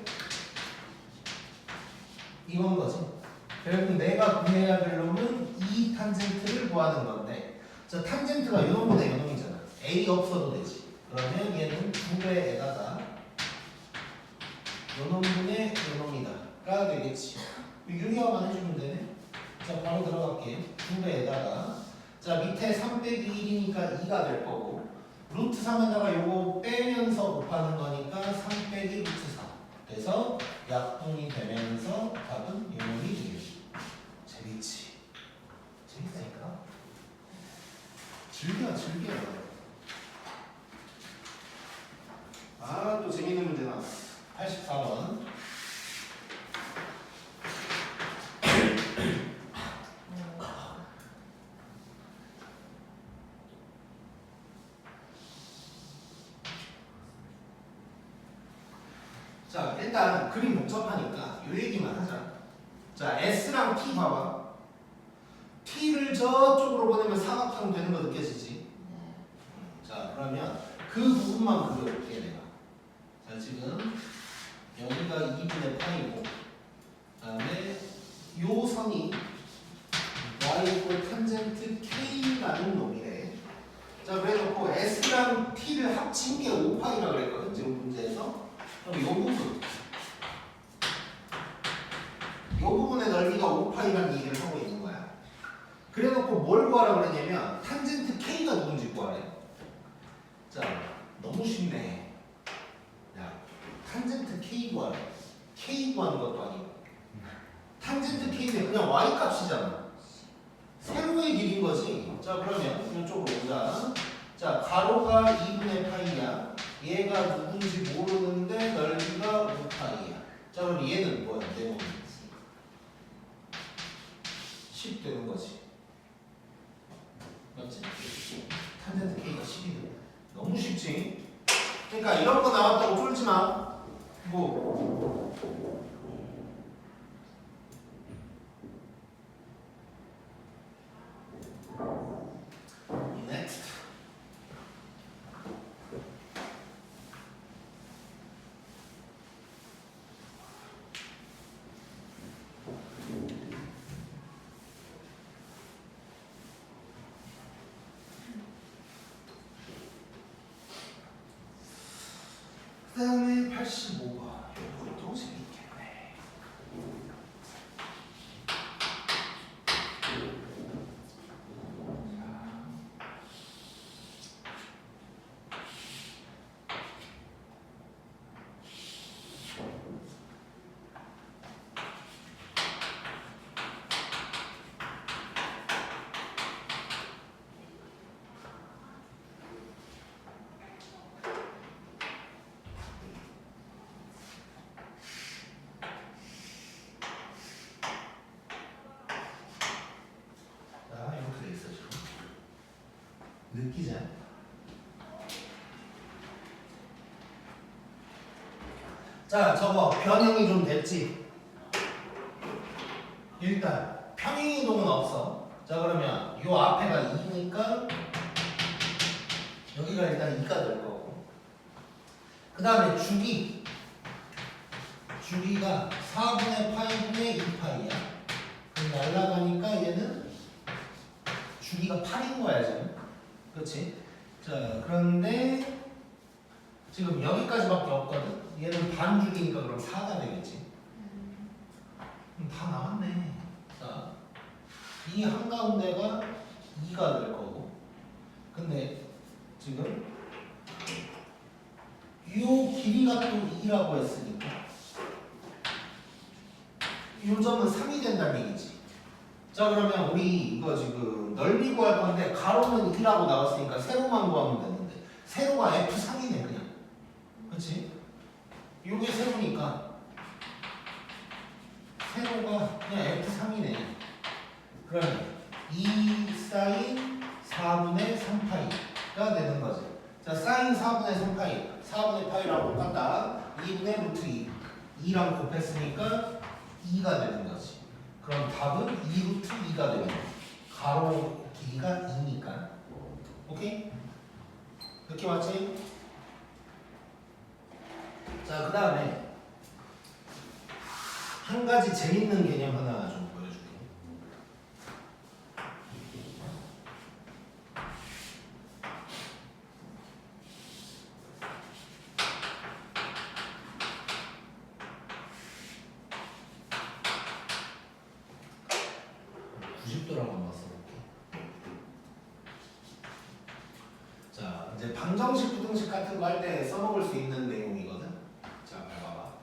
이건 거지. 결국 내가 구해야 될 놈은 이 탄젠트를 구하는 건데, 자, 탄젠트가 요 놈보다 요 놈이잖아. A 없어도 되지. 그러면 얘는 2배에다가 요 놈분의 요 놈이다가 되겠지. 유리화만 해주면 되네. 자, 바로 들어갈게요. 2배에다가 자, 밑에 3 빼기 1이니까 2가 될 거고, 루트 3에다가 요거 빼면서 곱하는 거니까 3 빼기 루트 4 그래서 약분이 되면서 답은 요놈이 되겠지. 재밌지? 재밌다니까? 즐겨. 아, 또 재밌는 문제 나왔어. 84번. 자, 일단 그림 복잡하니까 요 얘기만 하자. 자, S랑 T 봐봐. T를 저쪽으로 보내면 사각형 되는 거 느껴지지? 자, 그러면 그 부분만 그려볼게 내가. 자, 지금 여기가 2분의 파이고, 그 다음에 요 선이 y 이퀄 탄젠트 k라는 놈이래. 자, 그래놓고 S랑 T를 합친 게 5파이라 그랬거든 지금 문제에서. 그럼 요 부분의 넓이가 5파이라는 얘기를 하고 있는 거야. 그래놓고 뭘 구하라 그러냐면 탄젠트 K가 누군지 구하래. 자, 너무 쉽네. 야, 탄젠트 K 구하래. K 구하는 것도 아니고. 탄젠트 K는 그냥 Y 값이잖아. 세로의 길인 거지. 자, 그러면 이쪽으로 오자. 자, 가로가 2분의 파이야. 얘가 누군지 모르는데 넓이가 5파이야. 자, 그럼 얘는 뭐야? 네모는 10 되는 거지. 맞지? 탄젠트 K가 10이네. 너무 쉽지? 그러니까 이런 거 나왔다고 쫄지 마. 뭐 next. 그 다음에 85번. 이것도 재밌겠네. 자, 이렇게 돼 있어 지금. 느끼지 않아? 자, 저거 변형이 좀 됐지? 일단 평행이동은 없어. 자, 그러면 요 앞에가 2니까 여기가 일단 2가 될 거고, 그 다음에 주기가 4분의 파이분의 2파이야. 그럼 날라가니까 얘는 주기가 8인 거야 지금. 그렇지? 자, 그런데 지금 여기까지밖에 없거든. 얘는 반주기니까 그럼 4가 되겠지. 다 나왔네. 자, 이 한가운데가 2가 될 거고, 근데 지금 요 길이가 또 2라고 했으니까 요 점은 3이 된다는 얘기지. 자, 그러면 우리 이거 지금 넓이 구할 건데 가로는 2라고 나왔으니까 세로만 구하면 되는데 세로가 F3이네 그냥. 그렇지? 요게 세로니까 세로가 그냥 F3이네. 그러면 2 사인 4분의 3파이가 되는 거지. 자, 사인 4분의 3파이, 4분의 파이랑 똑같다. 2분의 루트 2. 2랑 곱했으니까 2가 되는 거지. 그럼 답은 2 루트 2가 되는 거야. 가로 길이가 2니까. 오케이? 이렇게 맞지? 자, 그 다음에 한 가지 재밌는 개념 하나 좀 보여줄게. 한번 써볼게. 자, 이제 방정식, 부등식 같은 거 할 때 써먹을 수 있는 내용이거든. 자, 봐봐.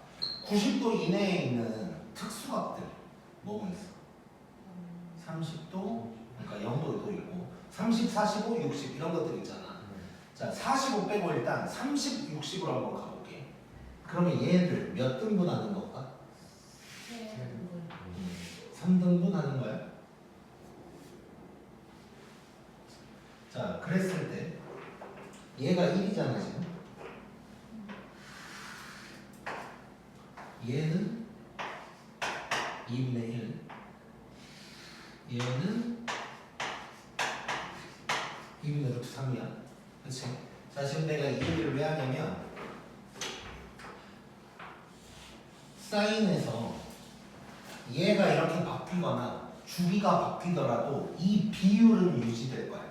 90도 이내에 있는 특수각들 뭐뭐 있어? 30도, 그러니까 0도도 있고 30, 45, 60 이런 것들 있잖아. 자, 45 빼고 일단 30, 60으로 한번 가볼게. 그러면 얘들 몇 등분 하는 건가? 3등분 하는 거야? 자, 그랬을 때 얘가 1이잖아 지금. 얘는 2분의 1, 얘는 2분의 루트 3이야. 그치? 자, 지금 내가 이 얘기를 왜 하냐면 사인에서 얘가 이렇게 바뀌거나 주기가 바뀌더라도 이 비율은 유지될 거야.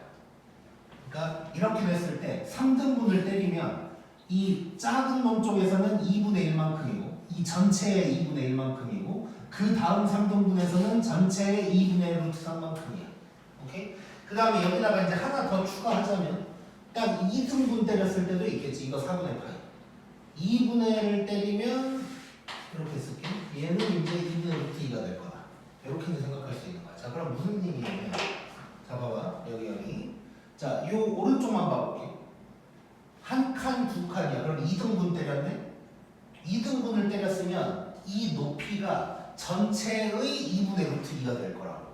그러니까 이렇게 됐을 때 3등분을 때리면 이 작은 놈 쪽에서는 2분의 1만큼이고 이 전체의 2분의 1만큼이고 그 다음 3등분에서는 전체의 2분의 루트 3만큼이야. 오케이? 그 다음에 여기다가 이제 하나 더 추가하자면 딱 2등분 때렸을 때도 있겠지. 이거 4분의 파이. 2분의 1을 때리면 이렇게 쓸게. 얘는 이제 2분의 루트 2가 될 거다. 이렇게 생각할 수 있는 거야. 자, 그럼 무슨 얘기냐면 자, 봐봐. 여기. 자, 요 오른쪽만 봐볼게. 한 칸, 두 칸이야. 그럼 2등분 때렸네? 2등분을 때렸으면 이 높이가 전체의 2분의 루트 2가 될 거라고.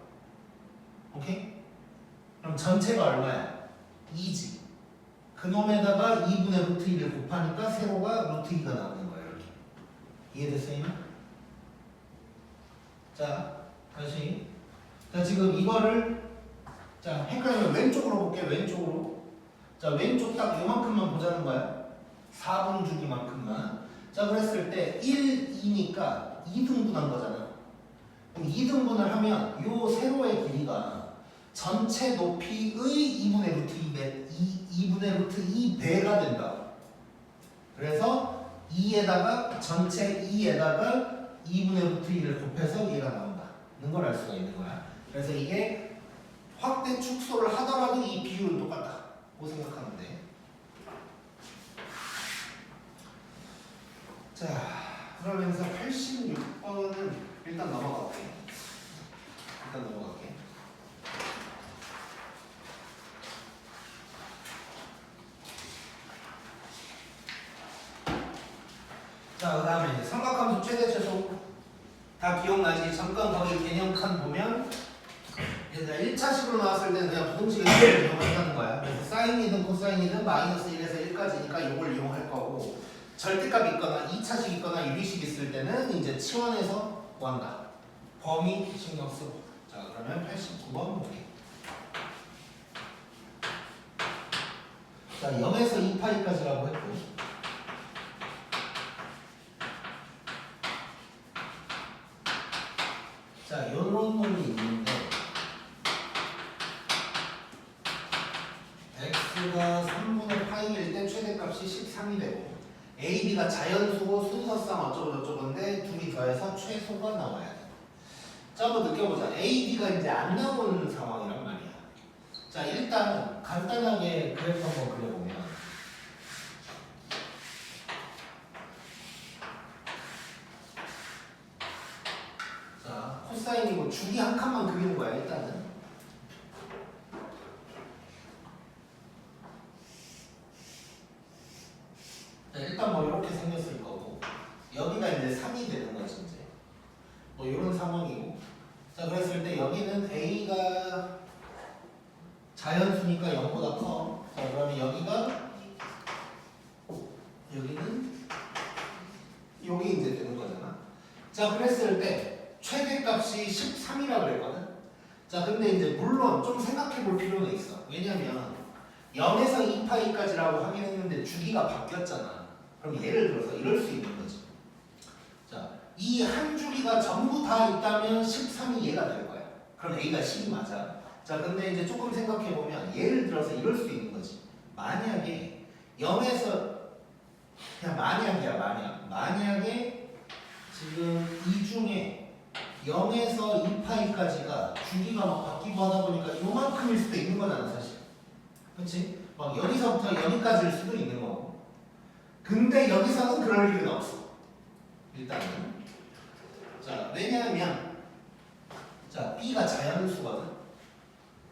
오케이? 그럼 전체가 얼마야? 2지. 그놈에다가 2분의 루트 2를 곱하니까 세로가 루트 2가 나오는 거야. 이렇게. 이해됐어요? 자, 다시. 자, 지금 이거를 자, 헷갈리면 왼쪽으로 볼게. 왼쪽으로. 자, 왼쪽 딱 요만큼만 보자는 거야. 4분 주기만큼만. 자, 그랬을 때 1, 2니까 2등분한 거잖아. 그럼 2등분을 하면 요 세로의 길이가 전체 높이의 2분의 루트 2분의 루트 2배가 된다. 그래서 2에다가 전체 2에다가 2분의 루트 2를 곱해서 얘가 나온다는 걸 알 수가 있는 거야. 그래서 이게 확대 축소를 하더라도 이 비율은 똑같다고 생각하면 돼. 자, 그러면서 86번은 일단 넘어갈게. 자, 그 다음에 이제 삼각함수 최대 최소 다 기억나지? 잠깐 거기 개념 칸 보면 얘들아 1차식으로 나왔을 때는 그냥 부등식의 수를 이용한다는 거야. 그래서 사인이든 코사인이든 마이너스 1에서 1까지니까 이걸 이용할 거고 절대값 있거나 2차식 있거나 유리식 있을 때는 이제 치환해서 구한다. 범위 신경 쓰고. 자, 그러면 89번 볼게. 자, 0에서 2파이까지라고 했고 자, 요런 놈이 있는데 x가 3분의 파이일 때 최대값이 13이 되고 a, b가 자연수고 순서상 어쩌고저쩌고인데 둘이 더해서 최소가 나와야 돼. 자, 한번 느껴보자. a, b가 이제 안 나오는 상황이란 말이야. 자, 일단 간단하게 그래프 한번 그려보면 자, 코사인이고 주기 한 칸만 그리는 거야. 일단은 자, 일단 뭐 이렇게 생겼을 거고 여기가 이제 3이 되는 거지 이제 뭐 이런 상황이고 자, 그랬을 때 여기는 a가 자연수니까 0보다 커. 자, 그러면 여기는 여기 이제 되는 거잖아. 자, 그랬을 때 최대값이 13이라고 그랬거든. 자, 근데 이제 물론 좀 생각해 볼 필요가 있어. 왜냐면 0에서 2파이까지라고 하긴 했는데 주기가 바뀌었잖아. 그럼 예를 들어서 이럴 수 있는 거지. 자, 이 한 주기가 전부 다 있다면 13이 얘가 될 거야. 그럼 A가 10이 맞아. 자, 근데 이제 조금 생각해 보면 예를 들어서 이럴 수 있는 거지. 만약에 0에서 그냥 만약에 지금 이 중에 0에서 2파이까지가 주기가 막 바뀌고 하다 보니까 요만큼일 수도 있는 거잖아, 사실. 그렇지? 막 여기서부터 여기까지일 수도 있는 거고. 근데 여기서는 그럴 일은 없어. 일단은. 자, 왜냐하면 자, B가 자연수거든.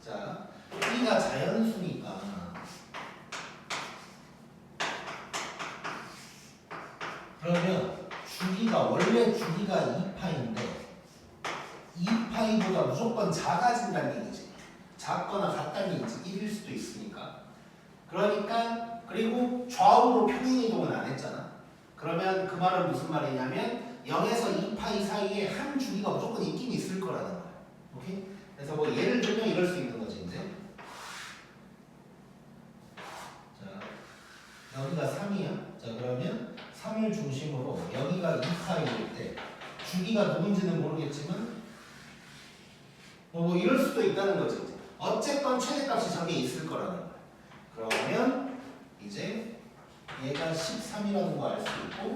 자, B가 자연수니까 그러면 원래 주기가 2파인데 2파이보다 무조건 작아진다는 얘기지. 작거나 같다는 얘기지. 1일 수도 있으니까. 그러니까 그리고 좌우로 평행이동은 안 했잖아. 그러면 그 말은 무슨 말이냐면 0에서 2파이 사이에 한 주기가 무조건 있긴 있을 거라는 거야. 오케이? 그래서 뭐 예를 들면 이럴 수 있는 거지 이제. 자, 여기가 3이야. 자, 그러면 3을 중심으로 여기가 2파이일 때 주기가 누군지는 모르겠지만 뭐 이럴 수도 있다는 거지. 어쨌건 최대값이 저게 있을 거라는 거야. 그러면 이제 얘가 13이라는 거 알 수 있고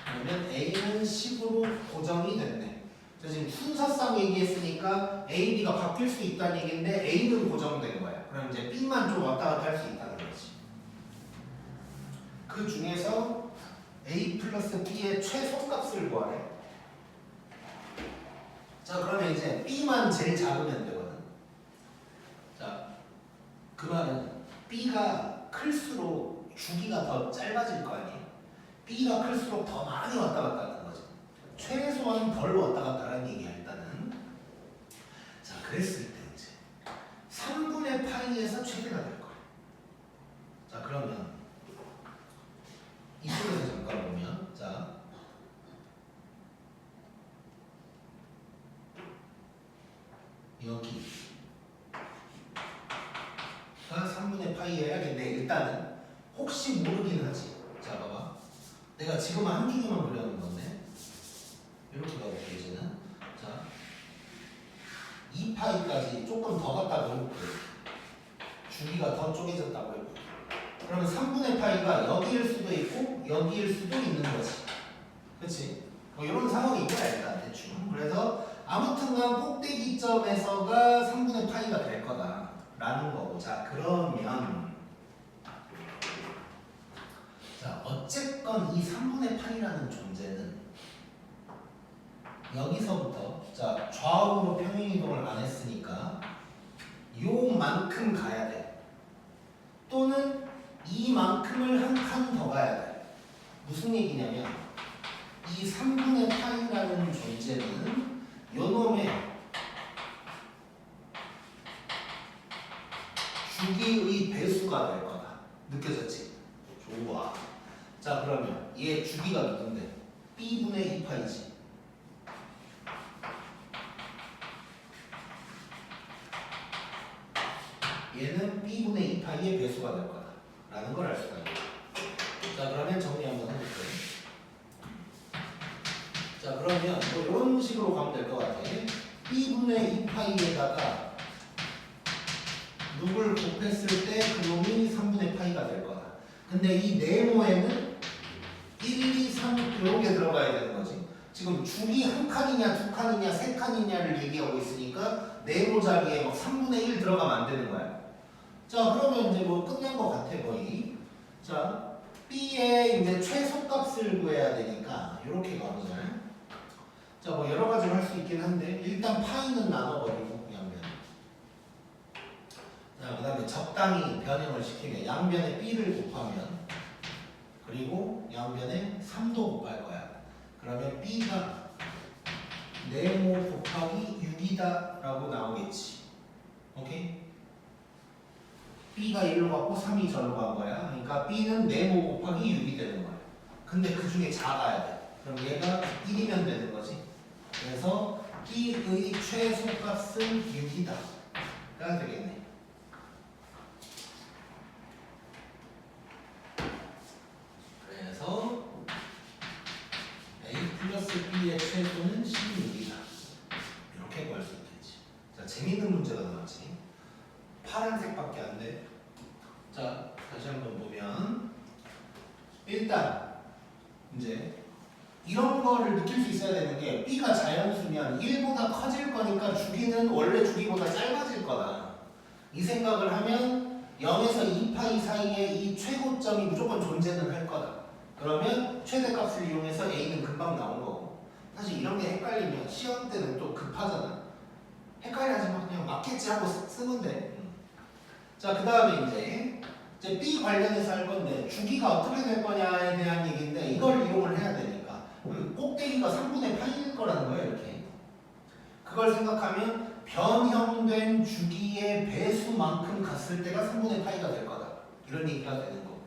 그러면 A는 10으로 고정이 됐네. 자, 지금 순서상 얘기했으니까 A, B가 바뀔 수 있다는 얘기인데 A는 고정된 거야. 그럼 이제 B만 좀 왔다 갔다 할 수 있다는 거지. 그 중에서 A 플러스 B의 최소값을 구하래. 자, 그러면 이제 B만 제일 작으면 되거든. 자, 그 말은 B가 클수록 주기가 더 짧아질 거 아니에요. B가 클수록 더 많이 왔다 갔다 하는 거지. 최소한 덜 왔다 갔다 하는 얘기야 일단은. 자, 그랬을 때 이제 3분의 파이에서 최대가 될 거야. 자, 그러면 이쪽에서 잠깐 보면 자, 여기가 3분의 파이 해야겠네. 일단은 혹시 모르긴 하지. 자, 봐봐. 내가 지금 한 주기만 그려놓은 건데 이렇게 가볼게 이제는. 자, 2파이까지 조금 더 갔다고 해볼게. 주기가 더 쪼개졌다고 해볼게. 그러면 3분의 파이가 여기일 수도 있고 여기일 수도 있는 거지. 그치? 뭐 이런 상황이 있거야 일단 대충. 그래서 아무튼간 꼭대기점에서가 3분의 파이가 될 거다 라는 거고. 자, 그러면 자, 어쨌건 이 3분의 파이라는 존재는 여기서부터 자, 좌우로 평행이동을 안 했으니까 요만큼 가야 돼. 또는 이만큼을 한 칸 더 가야 돼. 무슨 얘기냐면 이 3분의 파이라는 존재는 요놈의 주기의 배수가 될 거다. 느껴졌지? 좋아. 자, 그러면 얘 주기가 누군데? B분의 2파이지. 얘는 B분의 2파이의 배수가 될 거다 라는 걸 알 수가 있다. 자, 그러면 정리 한번 해볼게요. 자, 그러면 뭐 이런 식으로 가면 될 것 같아. B분의 2파이에다가 누굴 곱했을 때 그놈이 3분의 파이가 될 거다. 근데 이 네모에는 1, 2, 3 이렇게 들어가야 되는 거지. 지금 주기 한 칸이냐 두 칸이냐 세 칸이냐를 얘기하고 있으니까 네모 자리에 막 3분의 1 들어가면 안 되는 거야. 자, 그러면 이제 뭐 끝난 것 같아 거의. 자, B의 이제 최소값을 구해야 되니까 이렇게 가보자. 자, 뭐 여러 가지로 할 수 있긴 한데 일단 파이는 나눠버리고 양변. 자, 그 다음에 적당히 변형을 시키면 양변에 B를 곱하면 그리고 양변에 3도 곱할 거야. 그러면 B가 네모 곱하기 6이다 라고 나오겠지. 오케이? B가 1로 갔고 3이 절로 간 거야. 그러니까 B는 네모 곱하기 6이 되는 거야. 근데 그 중에 작아야 돼. 그럼 얘가 1이면 되는 거지. 그래서 B의 최소값은 6이다 가 되겠네. 그래서 A 플러스 B의 최소는 16이다. 이렇게 구할 수 있겠지. 자, 재밌는 문제가 나왔지. 파란색밖에 안 돼. 자, 다시 한번 보면 일단 이제 이런 거를 느낄 수 있어야 되는 게 B가 자연수면 1보다 커질 거니까 주기는 원래 주기보다 짧아질 거다. 이 생각을 하면 0에서 2파이 사이에 이 최고점이 무조건 존재는 할 거다. 그러면 최대값을 이용해서 A는 금방 나온 거고. 사실 이런 게 헷갈리면 시험 때는 또 급하잖아. 헷갈리지 마. 그냥 맞겠지 하고 쓰면 돼. 자, 그 다음에 이제 B 관련해서 할 건데 주기가 어떻게 될 거냐에 대한 얘기인데 이걸 이용을 해야 되니까 꼭대기가 3분의 8일 거라는 거예요. 이렇게 그걸 생각하면 변형된 주기의 배수만큼 갔을 때가 3분의 파이가 될 거다. 이런 얘기가 되는 거고.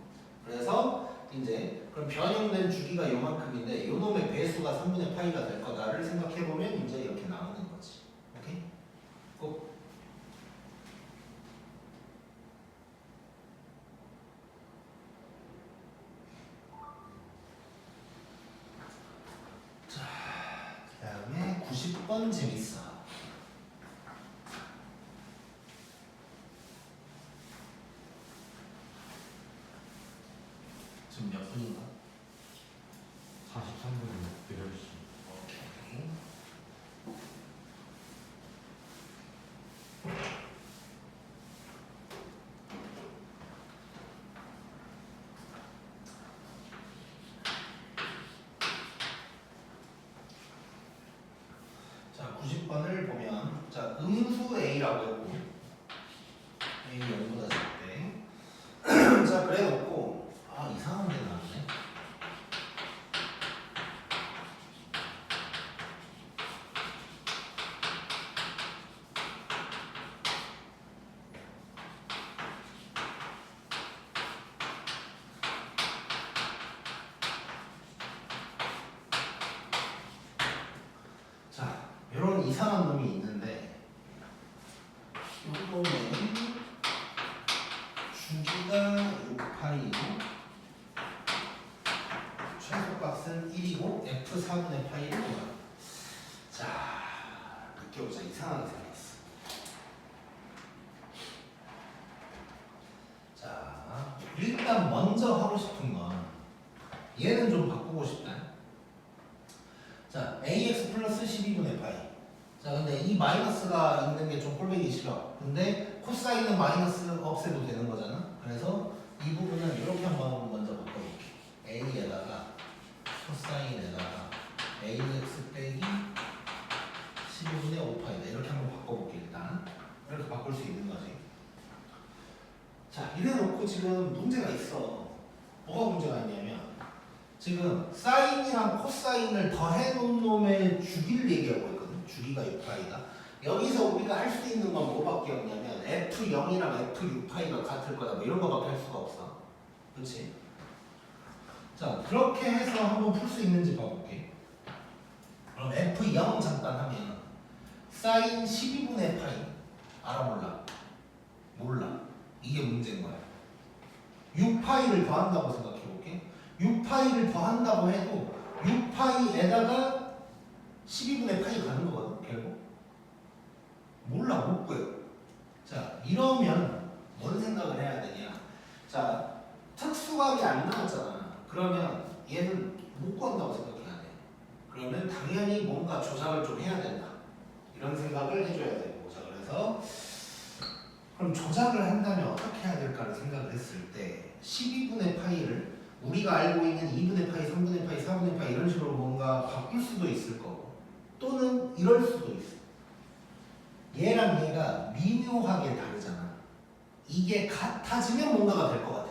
그래서 이제 그럼 변형된 주기가 요만큼인데 요놈의 배수가 3분의 파이가 될 거다를 생각해보면 이제 이렇게 나오는 거지. 오케이? 꼭 그 다음에 90번 재밌어. 지금 몇 분인가? 43분 8시. 오케이. 자, 90번을 보면 자, 음수 A라고 했고 A 0보다 작을 때 자, 그래 놓고 이상한 게 나왔네. 자, 이런 이상한 놈이 있는데 이 놈은 주기가 6파이고 최소값은 1이고 F4분의 파이를 구하라. 자, 느껴보자. 이상하게 생겼어. 자, 일단 먼저 하고 싶은 건 얘는 좀 바꾸고 싶다. 자, ax 플러스 12분의 파이. 자, 근데 이 마이너스가 있는 게 좀 꼴보기 싫어. 근데 코사인은 마이너스 없애도 되는 거잖아. 그래서 이 부분은 이렇게 한번 먼저 바꿔볼게. a에다가 코사인에다가 ax 빼기 12분의 5파이다. 이렇게 한번 바꿔볼게. 일단 이렇게 바꿀 수 있는 거지. 자, 이래놓고 지금 문제가 있어. 뭐가 문제가 있냐면 지금 사인이랑 코사인을 더해놓은 놈의 주기를 얘기하고 있거든. 주기가 6파이다. 여기서 우리가 할 수 있는 건 뭐밖에 없냐면 F0이랑 F6파이가 같을 거다. 뭐 이런 거밖에 할 수가 없어. 그렇지? 자, 그렇게 해서 한번 풀 수 있는지 봐볼게. 그럼 F0 잠깐 하면 사인 12분의 파이 알아 몰라? 몰라. 이게 문제인 거야. 6파이를 더한다고 생각해볼게. 6파이를 더한다고 해도 6파이에다가 12분의 파이 가는 거거든. 결국 몰라. 못 구해. 자, 이러면 뭔 생각을 해야 되냐. 자, 특수각이 안 나왔잖아. 그러면 얘는 못 구한다고 생각해야 돼. 그러면 당연히 뭔가 조작을 좀 해야 된다. 이런 생각을 해줘야 되고. 자, 그래서 그럼 조작을 한다면 어떻게 해야 될까를 생각을 했을 때 12분의 파이를 우리가 알고 있는 2분의 파이, 3분의 파이, 4분의 파이 이런 식으로 뭔가 바꿀 수도 있을 거고 또는 이럴 수도 있어. 얘랑 얘가 미묘하게 다르잖아. 이게 같아지면 뭔가가 될 것 같아.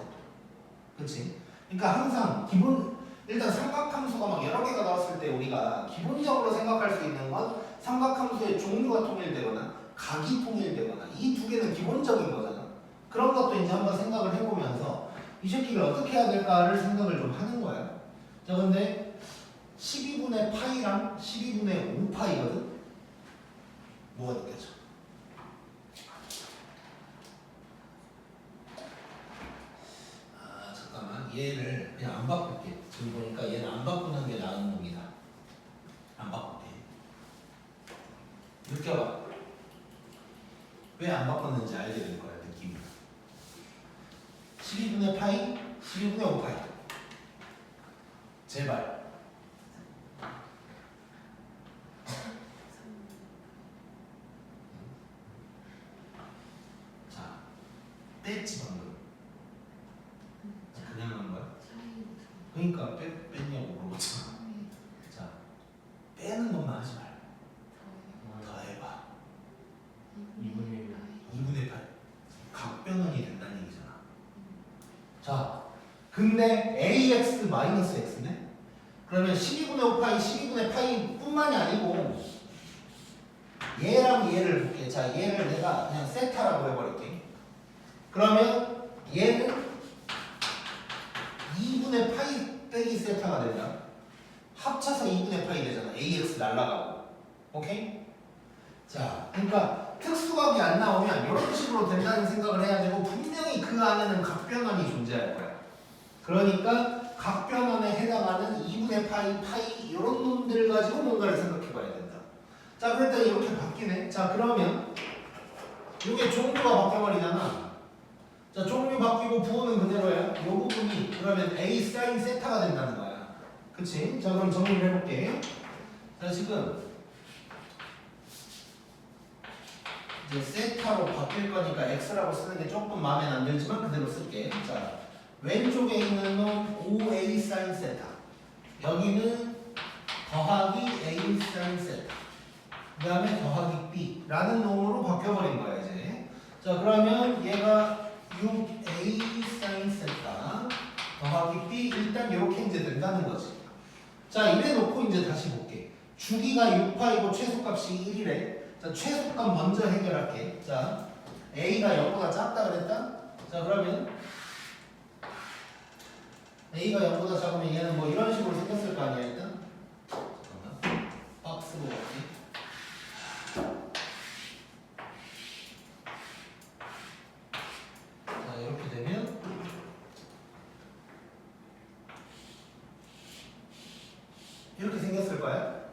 그렇지? 그러니까 항상 기본 일단 삼각함수가 막 여러 개가 나왔을 때 우리가 기본적으로 생각할 수 있는 건 삼각함수의 종류가 통일되거나 각이 통일되거나 이 두 개는 기본적인 거잖아. 그런 것도 이제 한번 생각을 해보면서 이 새끼를 어떻게 해야 될까를 생각을 좀 하는 거야. 자, 근데 12분의 파이랑 12분의 5파이거든? 뭐가 느껴져? 아, 잠깐만. 얘를 그냥 안 바꿀게. 지금 보니까 얘는 안 바꾸는 게 나은 놈이다. 안 바꿀게. 느껴봐. 왜 안 바꿨는지 알게 될 거야, 느낌이. 12분의 파이, 12분의 5파이. 제발. 자, 뺐지 방금. 그냥 한 거야? 그러니까 뺐냐고 물어봤잖아. 자, 빼는 것만 하지 말고 더 해봐. 2분의 8. 각변환이 된다는 얘기잖아. 자, 근데 AX-X네? 그러면 12분의 5파이, 12분의 파이 뿐만이 아니고 얘랑 얘를 볼게. 자, 얘를 내가 그냥 세타라고 해버릴게. 그러면 얘는 2분의 파이 빼기 세타가 된다. 합쳐서 2분의 파이 되잖아. AX 날라가고. 오케이? 자, 그러니까 특수각이 안 나오면 이런 식으로 된다는 생각을 해야 되고 분명히 그 안에는 각변환이 존재할 거야. 그러니까 각변환에 해당하는 2분의 파이, 파이 이런 놈들 가지고 뭔가를 생각해 봐야 된다. 자, 그랬더니 이렇게 바뀌네. 자, 그러면 이게 종류가 바뀌어버리잖아. 자, 종류 바뀌고 부호는 그대로야. 이 부분이 그러면 A 사인 세타가 된다는 거야. 그치? 자, 그럼 정리를 해볼게. 자, 지금 이제 세타로 바뀔 거니까 X라고 쓰는 게 조금 마음에 안 들지만 그대로 쓸게. 자, 왼쪽에 있는 놈 5A 사인 세타. 여기는 더하기 A 사인 세타. 그 다음에 더하기 B라는 놈으로 바뀌어버린 거야, 이제. 자, 그러면 얘가 6A 사인 세타 더하기 B 일단 이렇게 이제 된다는 거지. 자, 이래 놓고 이제 다시 볼게. 주기가 6파이고 최소값이 1이래. 자, 최소값 먼저 해결할게. 자, A가 0보다 작다 그랬다? 자, 그러면 A가 0보다 작으면 얘는 뭐 이런 식으로 생겼을 거 아니야, 일단? 잠깐만. 박스로 갈게. 자, 이렇게 되면 이렇게 생겼을 거야.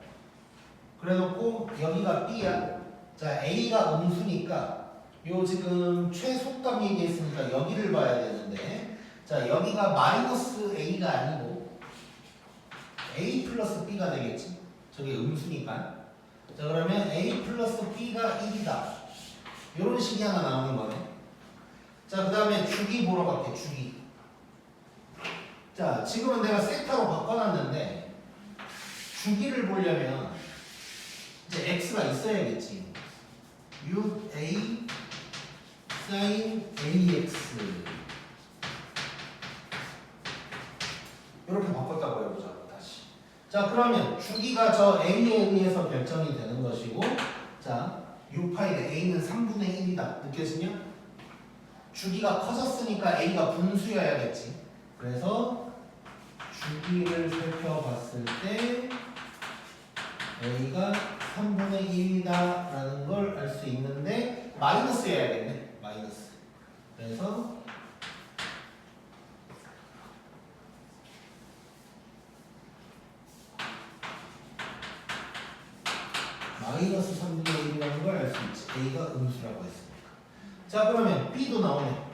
그래 놓고 여기가 B야. 자, A가 음수니까 요 지금 최소값 얘기했으니까 여기를 봐야 되는데, 자, 여기가 마이너스 A가 아니고 A 플러스 B가 되겠지. 저게 음수니까. 자, 그러면 A 플러스 B가 1이다. 요런 식이 하나 나오는 거네. 자, 그 다음에 주기 보러 갈게. 주기. 자, 지금은 내가 세타로 바꿔놨는데 주기를 보려면 이제 x가 있어야겠지. 6a sin ax 이렇게 바꿨다고 해보자. 다시. 자, 그러면 주기가 저 a에 의해서 결정이 되는 것이고, 자, 6파이는 a는 3분의 1이다. 느껴지냐? 주기가 커졌으니까 a가 분수여야겠지. 그래서 주기를 살펴봤을 때 a가 3분의 1이다 라는 걸 알 수 있는데 마이너스여야겠네. 마이너스. 그래서 마이너스 3분의 1이라는 걸 알 수 있지. a가 음수라고 했으니까. 자, 그러면 b도 나오네.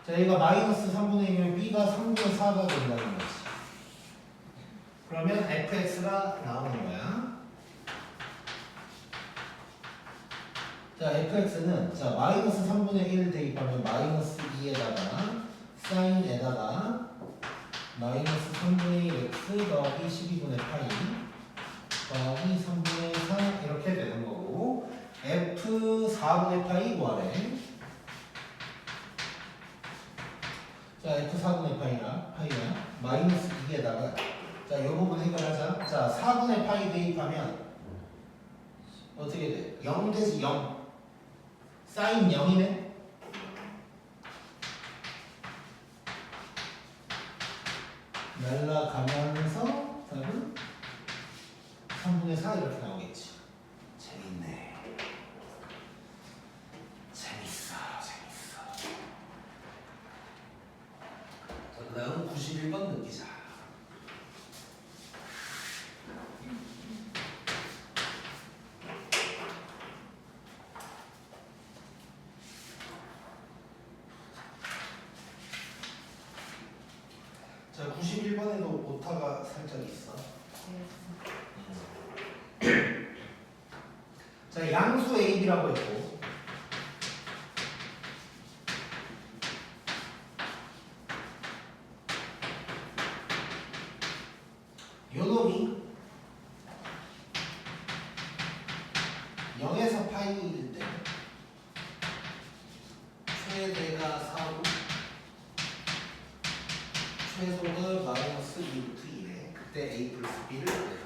자, 얘가 마이너스 3분의 1이면 b가 3분의 4가 된다는 거지. 그러면 fx가 나오는 거야. 자, fx는 자 마이너스 3분의 1 대입하면 마이너스 2에다가 사인에다가 마이너스 3분의 1 x 더하기 12분의 파이 더하기 3분의 4 이렇게 되는 거고, f 4분의 파이 뭐하래? 자 F 4분의 파이야 마이너스 2에다가 자 이 부분 해결하자. 자 4분의 파이 대입하면 어떻게 돼? 0 대지 0 사인 0이네. 날라가면서 답은 3분의 4 이렇게 나오겠지. 재밌네. 재밌어. 자, 그 다음 91번 느끼자. 자, 91번에도 오타가 살짝 있어. 자, 양수 AB라고 했고 요놈이 0에서 파이일 때 최대가 4고 최소가 마이너스 2루트 1에 그때 A 플러스 B를 내라.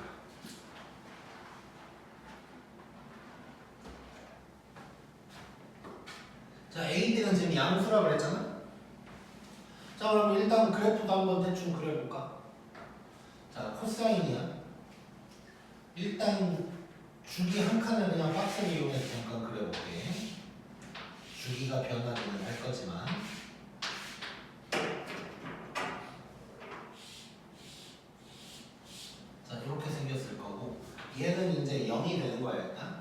자, A, B는 지금 양수라고 그랬잖아. 자, 그럼 일단 그래프도 한번 대충 그려볼까? 자, 코사인이야. 일단 주기 한 칸을 그냥 박스를 이용해서 잠깐 그려볼게. 주기가 변하기는 할 거지만. 자, 이렇게 생겼을 거고 얘는 이제 0이 되는 거야 일단.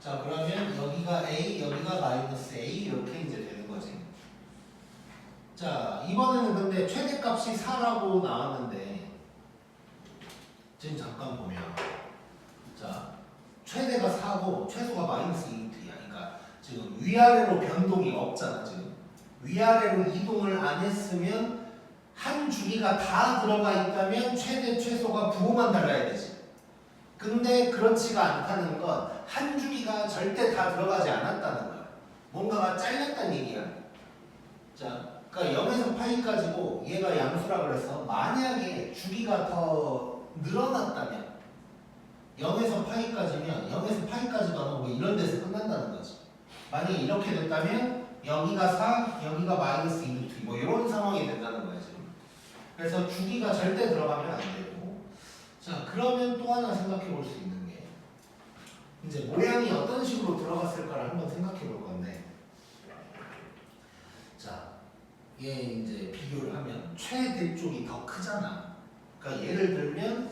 자, 그러면 여기가 A, 여기가 마이너스 A 이렇게 이제 되는 거지. 자, 이번에는 근데 최대값이 4라고 나왔는데 지금 잠깐 보면 자, 최대가 4고 최소가 마이너스 2루트야. 그러니까 지금 위아래로 변동이 없잖아. 지금 위아래로 이동을 안 했으면 한 주기가 다 들어가 있다면 최대 최소가 부호만 달라야 되지. 근데 그렇지가 않다는 건 한 주기가 절대 다 들어가지 않았다는 거야. 뭔가가 잘렸다는 얘기야. 자, 그러니까 0에서 파이까지고 얘가 양수라 그래서 만약에 주기가 더 늘어났다면 0에서 파이까지면 0에서 파이까지가 뭐 이런 데서 끝난다는 거지. 만약에 이렇게 됐다면 여기가 4, 여기가 마이너스 2루트 뭐 이런 상황이 된다는 거야 지금. 그래서 주기가 절대 들어가면 안 되고. 자, 그러면 또 하나 생각해 볼 수 있는 게 이제 모양이 어떤 식으로 들어갔을까를 한번 생각해 볼 건데, 자, 얘 이제 비교를 하면 최대 쪽이 더 크잖아. 그러니까 예를 들면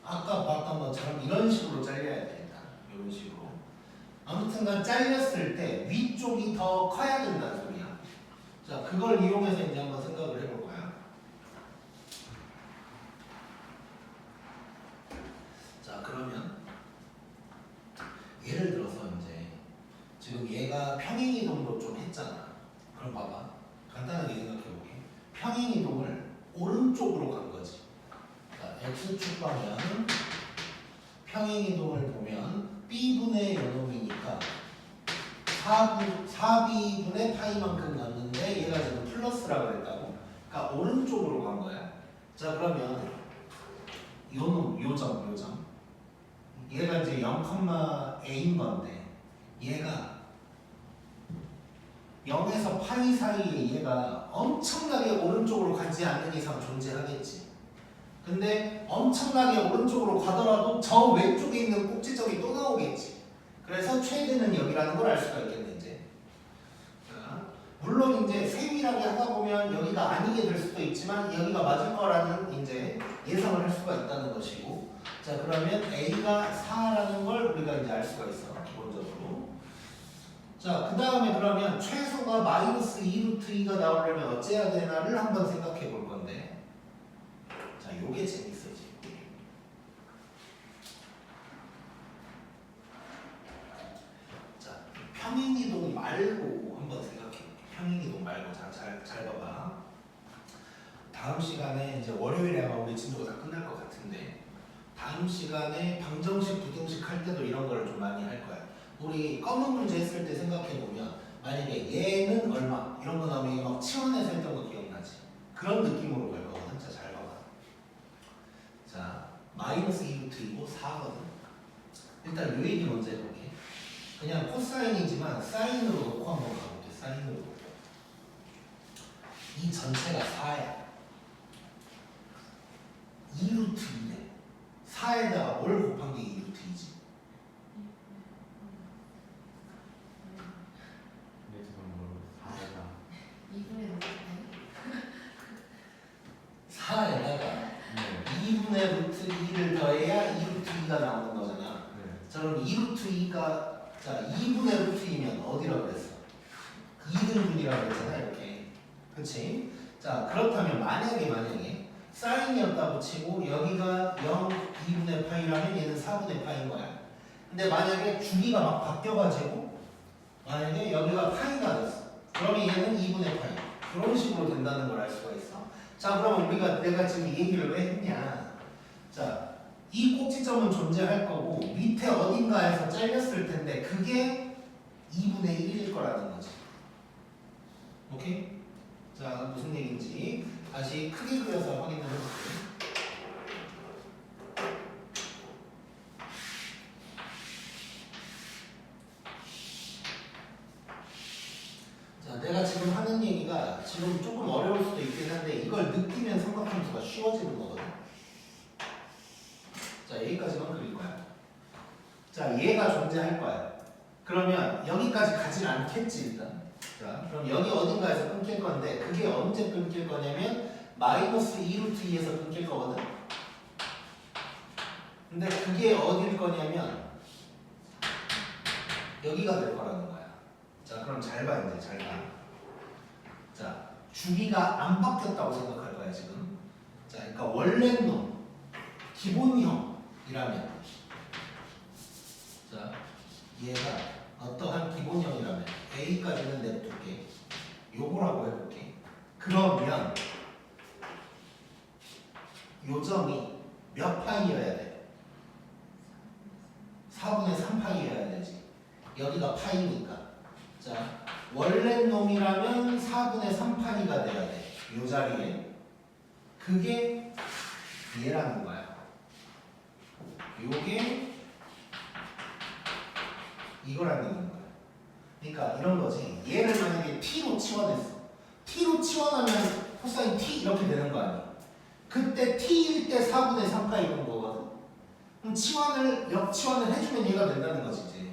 아까 봤던 것처럼 이런 식으로 잘려야 되겠다. 이런 식으로. 아무튼간 잘렸을 때 위쪽이 더 커야 된다는 소리야. 자, 그걸 이용해서 이제 한번 생각을 해볼 거야. 자, 그러면 예를 들어서 이제 지금 얘가 평행이동도 좀 했잖아. 그럼 봐봐. 간단하게 생각해볼게. 평행이동을 오른쪽으로 간 거지. 자, X축 방향 평행이동을 보면 B분의 요놈이니까 4B분의 파이만큼 갔는데 얘가 지금 플러스라고 그랬다고. 그러니까 오른쪽으로 간 거야. 자, 그러면 요놈, 요점 얘가 이제 0,A인 건데 얘가 0에서 파이 사이에 얘가 엄청나게 오른쪽으로 가지 않는 이상 존재하겠지. 근데 엄청나게 오른쪽으로 가더라도 저 왼쪽에 있는 꼭지점이 또 나오겠지. 그래서 최대는 여기라는 걸 알 수가 있겠네 이제. 자, 물론 이제 세밀하게 하다 보면 여기가 아니게 될 수도 있지만 여기가 맞을 거라는 이제 예상을 할 수가 있다는 것이고. 자, 그러면 A가 4라는 걸 우리가 이제 알 수가 있어 기본적으로. 자, 그 다음에 그러면 최소가 마이너스 2루트 2가 나오려면 어째야 되나를 한번 생각해 볼 건데, 자, 요게 재밌어 지금. 자, 평행이동 말고 한번 생각해 볼게. 평행이동 말고. 자, 잘 봐봐. 다음 시간에 이제 월요일에 아마 우리 진도가 다 끝날 것 같은데 다음 시간에 방정식, 부등식 할 때도 이런 걸 좀 많이 할 거야. 우리 검은 문제 했을 때 생각해 보면 만약에 얘는 얼마 이런 거 나오면 막 치환해서 했던 거 기억나지? 그런 느낌으로 갈 거거든. 자, 잘 봐봐. 자, 마이너스 2루트이고 4거든. 일단 요 얘기 먼저 해볼게. 그냥 코사인이지만 사인으로 놓고 한번 가볼게. 사인으로 놓고. 이 전체가 4야. 2루트인데 4에다가 뭘 곱한 게 2루트이지? 근데 지금 뭐 4가 2분의 루트 4에다가 네. 2분의 루트 2를 더해야 2루트 2가 나오는 거잖아. 네. 자, 그럼 2루트 2가 자 2분의 루트 2면 어디라고 그랬어? 2등분이라고 그랬잖아. 이렇게. 그치? 자, 그렇다면 만약에 사인이었다고 치고 여기가 0, 2분의 파이라면 얘는 4분의 파인 거야. 근데 만약에 주기가 막 바뀌어가지고 만약에 여기가 파이가 됐어. 그러면 얘는 2분의 파이. 그런 식으로 된다는 걸 알 수가 있어. 자, 그러면 내가 지금 이 얘기를 왜 했냐? 자, 이 꼭지점은 존재할 거고 밑에 어딘가에서 잘렸을 텐데 그게 2분의 1일 거라는 거지. 오케이? 자, 무슨 얘기인지 다시 크게 그려서 확인을 해볼게요. 자, 내가 지금 하는 얘기가 지금 조금 어려울 수도 있긴 한데 이걸 느끼면 삼각함수가 쉬워지는 거거든. 자, 여기까지만 그릴 거야. 자, 얘가 존재할 거야. 그러면 여기까지 가진 않겠지 일단. 자, 그럼 여기 어딘가에서 끊길 건데 그게 언제 끊길 거냐면 마이너스 2루트 2에서 끊길 거거든. 근데 그게 어딜 거냐면 여기가 될 거라는 거야. 자, 그럼 잘 봐, 이제 잘 봐. 자, 주기가 안 바뀌었다고 생각할 거야 지금. 자, 그러니까 원래 놈 기본형이라면, 자, 얘가 어떠한 기본형이라면 A까지는 냅둘게. 요거라고 해볼게. 그러면 요 점이 몇 파이여야 돼? 4분의 3파이여야 되지. 여기가 파이니까. 자, 원래 놈이라면 4분의 3파이가 돼야 돼. 요 자리에. 그게 얘라는 거야. 요게 이거라는 얘기인 거야. 그러니까 이런 거지. 얘를 만약에 t로 치환했어. t로 치환하면 코사인 t 이렇게 되는 거 아니야? 그때 t일 때 4분의 3파이 이런 거거든. 그럼 역치환을 해주면 얘가 된다는 거지 이제.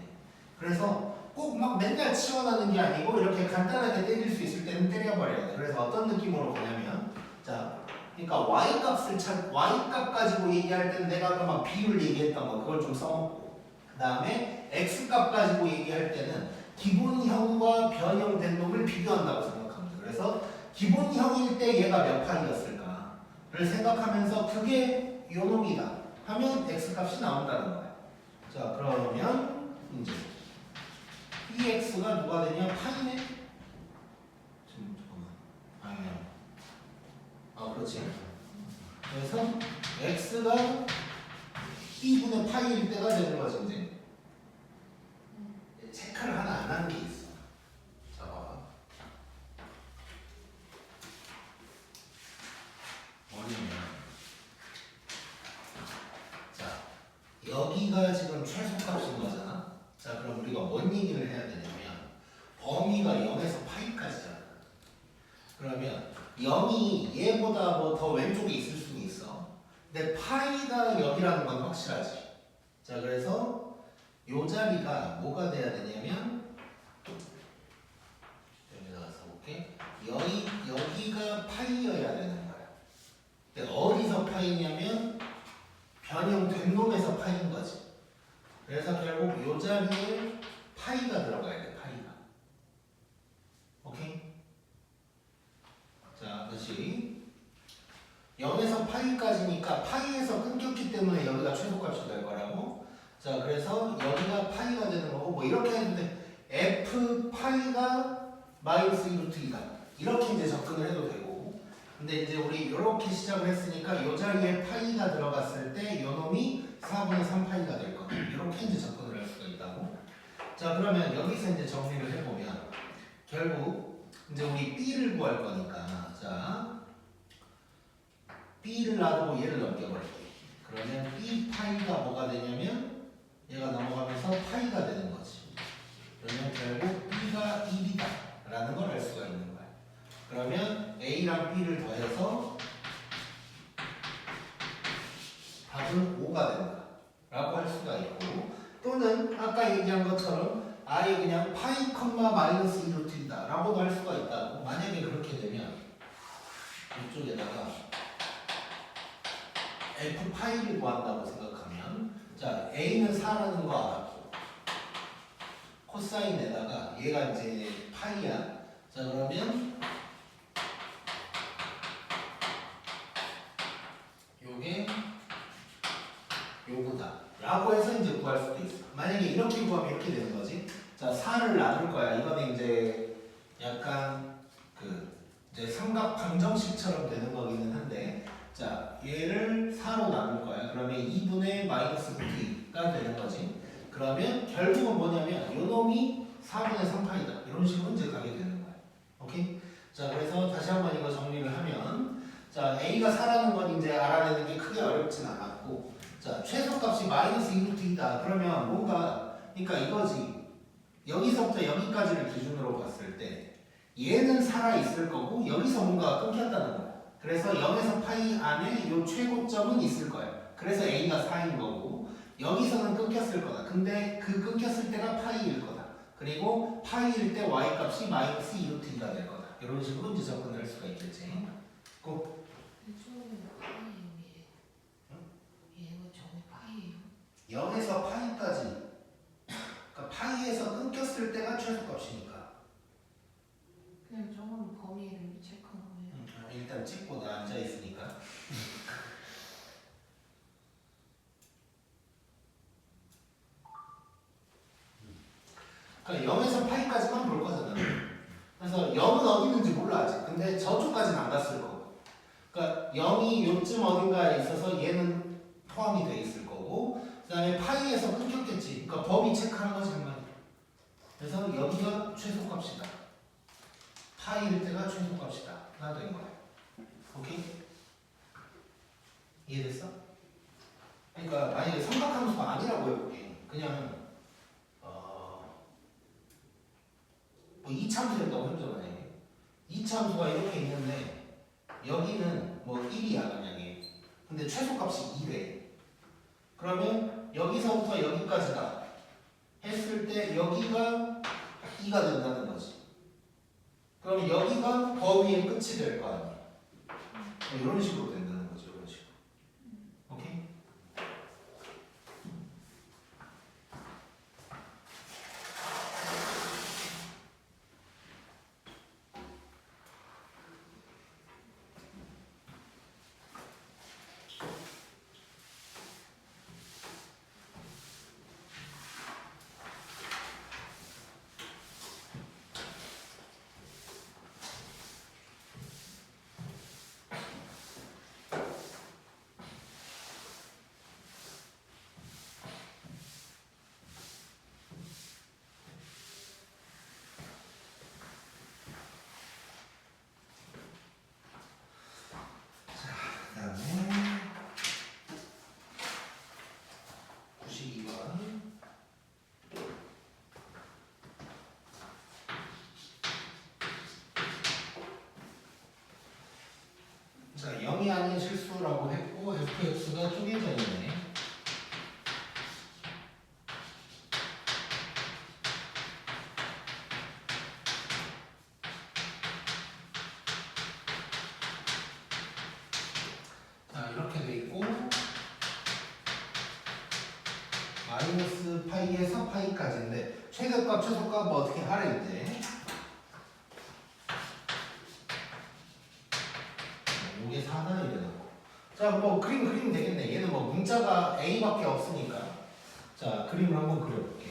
그래서 꼭 막 맨날 치환하는 게 아니고 이렇게 간단하게 때릴 수 있을 때는 때려버려야 돼. 그래서 어떤 느낌으로 보냐면, 자, 그러니까 y 값 가지고 얘기할 때는 내가 아까 막 비율 얘기했던 거 그걸 좀 써먹고, 그 다음에 x 값 가지고 얘기할 때는 기본형과 변형된 놈을 비교한다고 생각합니다. 그래서 기본형일 때 얘가 몇 파이였을까를 생각하면서 그게 요 놈이다 하면 x 값이 나온다는 거야. 자, 그러면 이제 px가 누가 되냐? 파이네? 지금 잠깐만. 아니야. 그렇지. 그래서 x가 p분의 파이일 때가 되는 거지 이제. 체크를 하나 안 하는 게 있어. 자, 봐봐. 뭐냐면, 자, 여기가 지금 최소값인 거잖아. 자, 그럼 우리가 뭔 얘기를 해야 되냐면 범위가 0에서 파이까지잖아. 그러면 0이 얘보다 뭐 더 왼쪽에 있을 수는 있어. 근데 파이가 0이라는 건 확실하지. 자, 그래서 요 자리가 뭐가 돼야 되냐면, 여기다가 써볼게. 여기가 파이여야 되는 거야. 근데 어디서 파이냐면 변형된 놈에서 파이인 거지. 그래서 결국 요 자리에 파이가 들어가야 돼. 파이가. 오케이? 자, 다시 0에서 파이까지니까 파이에서 끊겼기 때문에 여기가 최소값이 될 거라고. 자, 그래서 여기가 파이가 되는 거고, 뭐 이렇게 했는데 f 파이가 마이너스 2루트 2다 이렇게 이제 접근을 해도 되고. 근데 이제 우리 이렇게 시작을 했으니까 이 자리에 파이가 들어갔을 때 요 놈이 4분의 3파이가 될 거다. 이렇게 이제 접근을 할 수가 있다고. 자, 그러면 여기서 이제 정리를 해보면 결국 이제 우리 b를 구할 거니까, 자, b를 놔두고 얘를 넘겨버릴게. 그러면 b 파이가 뭐가 되냐면 얘가 넘어가면서 파이가 되는 거지. 그러면 결국 b가 1이다 라는 걸 알 수가 있는 거야. 그러면 a랑 b를 더해서 답은 5가 된다 라고 할 수가 있고, 또는 아까 얘기한 것처럼 아예 그냥 파이 컴마 마이너스 2루트이다 라고도 할 수가 있다고. 만약에 그렇게 되면 이쪽에다가 f 파이를 구한다고 생각하면, 자 a는 4라는 거 알았고 코사인에다가 얘가 이제 파이야. 자 그러면 요게 요거다 라고 해서 이제 구할 수도 있어. 만약에 이렇게 구하면 이렇게 되는 거지. 자 4를 나눌 거야. 이거는 이제 약간 그 이제 삼각 방정식처럼 되는 거기는 한데, 자 얘를 4로 나눌 거야. 그러면 2분의 마이너스 t가 되는 거지. 그러면 결국은 뭐냐면 요 놈이 4분의 3파이다 이런 식으로 이제 가게 되는 거야. 오케이? 자 그래서 다시 한번 이거 정리를 하면, 자 a가 4라는 건 이제 알아내는 게 크게 어렵진 않았고, 자 최소값이 마이너스 2루트이다 그러면 뭔가, 그러니까 이거지. 여기서부터 여기까지를 기준으로 봤을 때 얘는 살아있을 거고 여기서 뭔가 끊겼다는 거야. 그래서 0에서 파이 안에 요 최고점은 있을 거야. 그래서 a가 4인 거고 여기서는 끊겼을 거다. 근데 그 끊겼을 때가 파이일 거다. 그리고 파이일 때 y 값이 마이너스 2루트가 될 거다. 이런 식으로 이제 접근을 할 수가 있겠지. 꼭 처음에는 파이예요. 응? 얘가 처음에 파이예요. 0에서 파이까지, 그러니까 파이에서 끊겼을 때가 최소값이니까. 그냥 저건 범위를 체크한 거예요. 일단 찍고 나 앉아 있으니까. 그러니까 0에서 파이까지만 볼 거잖아. 그래서 0은 어디 있는지 몰라 아직. 근데 저쪽까지는 안 갔을 거고. 그러니까 0이 요쯤 어딘가에 있어서 얘는 포함이 돼 있을 거고, 그다음에 파이에서 끊겼겠지. 그러니까 범위 체크하는 거지 한 마디. 그래서 여기가 최소값이다. 파이일 때가 최소값이다. 가 된 거야. 오케이? 이해됐어? 그러니까 만약에 삼각함수가 아니라고 해볼게. 그냥 뭐 이참수였다고 해보자. 만약에 이참수가 이렇게 있는데 여기는 뭐 1이야 만약에. 근데 최소값이 2래. 그러면 여기서부터 여기까지다 했을 때 여기가 2가 된다는 거지. 그러면 여기가 범위의 끝이 될 거 아니야. 뭐 이런 식으로 된다는 거죠. 이런 식으로. 오케이? 그다음에 92번. 자, 0이 아닌 실수라고 했고 fx가 쪼개져 있네. 자, 이렇게 돼 있고 마이너스 파이에서 파이까지인데 최대값 최소값 뭐 어떻게 하래 이제. 이게 4단이 되는 거. 자, 뭐 그림 그리면 되겠네. 얘는 뭐 문자가 a밖에 없으니까. 자, 그림을 한번 그려볼게.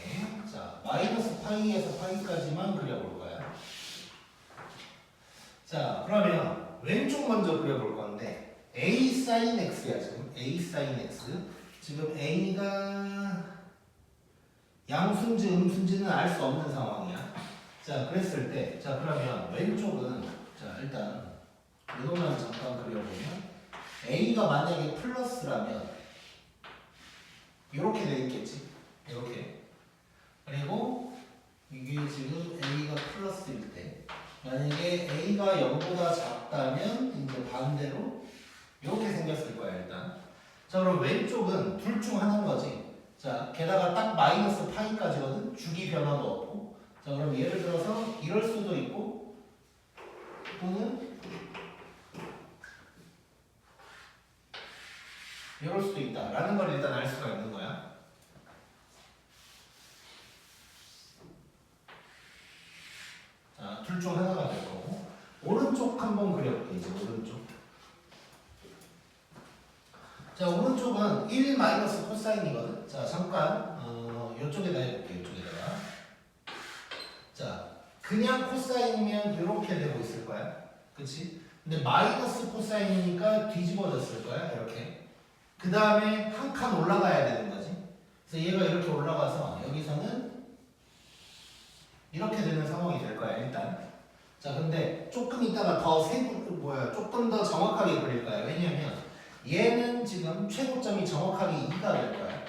자, 마이너스 파이에서 파이까지만 그려볼 거야. 자, 그러면 왼쪽 먼저 그려볼 건데 a sin x야 지금. a sin x. 지금 a가 양수인지 음수인지는 알 수 없는 상황이야. 자, 그랬을 때, 자 그러면 왼쪽은, 자 일단 이것만 잠깐 그려보면 A가 만약에 플러스라면 이렇게 돼 있겠지. 이렇게. 그리고 이게 지금 A가 플러스일 때 만약에 A가 0보다 작다면 이제 반대로 이렇게 생겼을 거야 일단. 자 그럼 왼쪽은 둘 중 하나인 거지. 자 게다가 딱 마이너스 파이까지거든. 주기 변화도 없고. 자 그럼 예를 들어서 이럴 수도 있고 또는 이럴 수도 있다라는 걸 일단 알 수가 있는 거야. 자, 둘 중 하나가 될 거고. 오른쪽 한번 그려볼게, 이제 오른쪽. 자, 오른쪽은 1 마이너스 코사인이거든. 자, 잠깐, 이쪽에다 해볼게, 이쪽에다가. 자, 그냥 코사인이면 이렇게 되고 있을 거야. 그치? 근데 마이너스 코사인이니까 뒤집어졌을 거야, 이렇게. 그 다음에 한 칸 올라가야 되는 거지. 그래서 얘가 이렇게 올라가서 여기서는 이렇게 되는 상황이 될 거야 일단. 자 근데 조금 이따가 조금 더 정확하게 그릴 거야. 왜냐면 얘는 지금 최고점이 정확하게 2가 될 거야.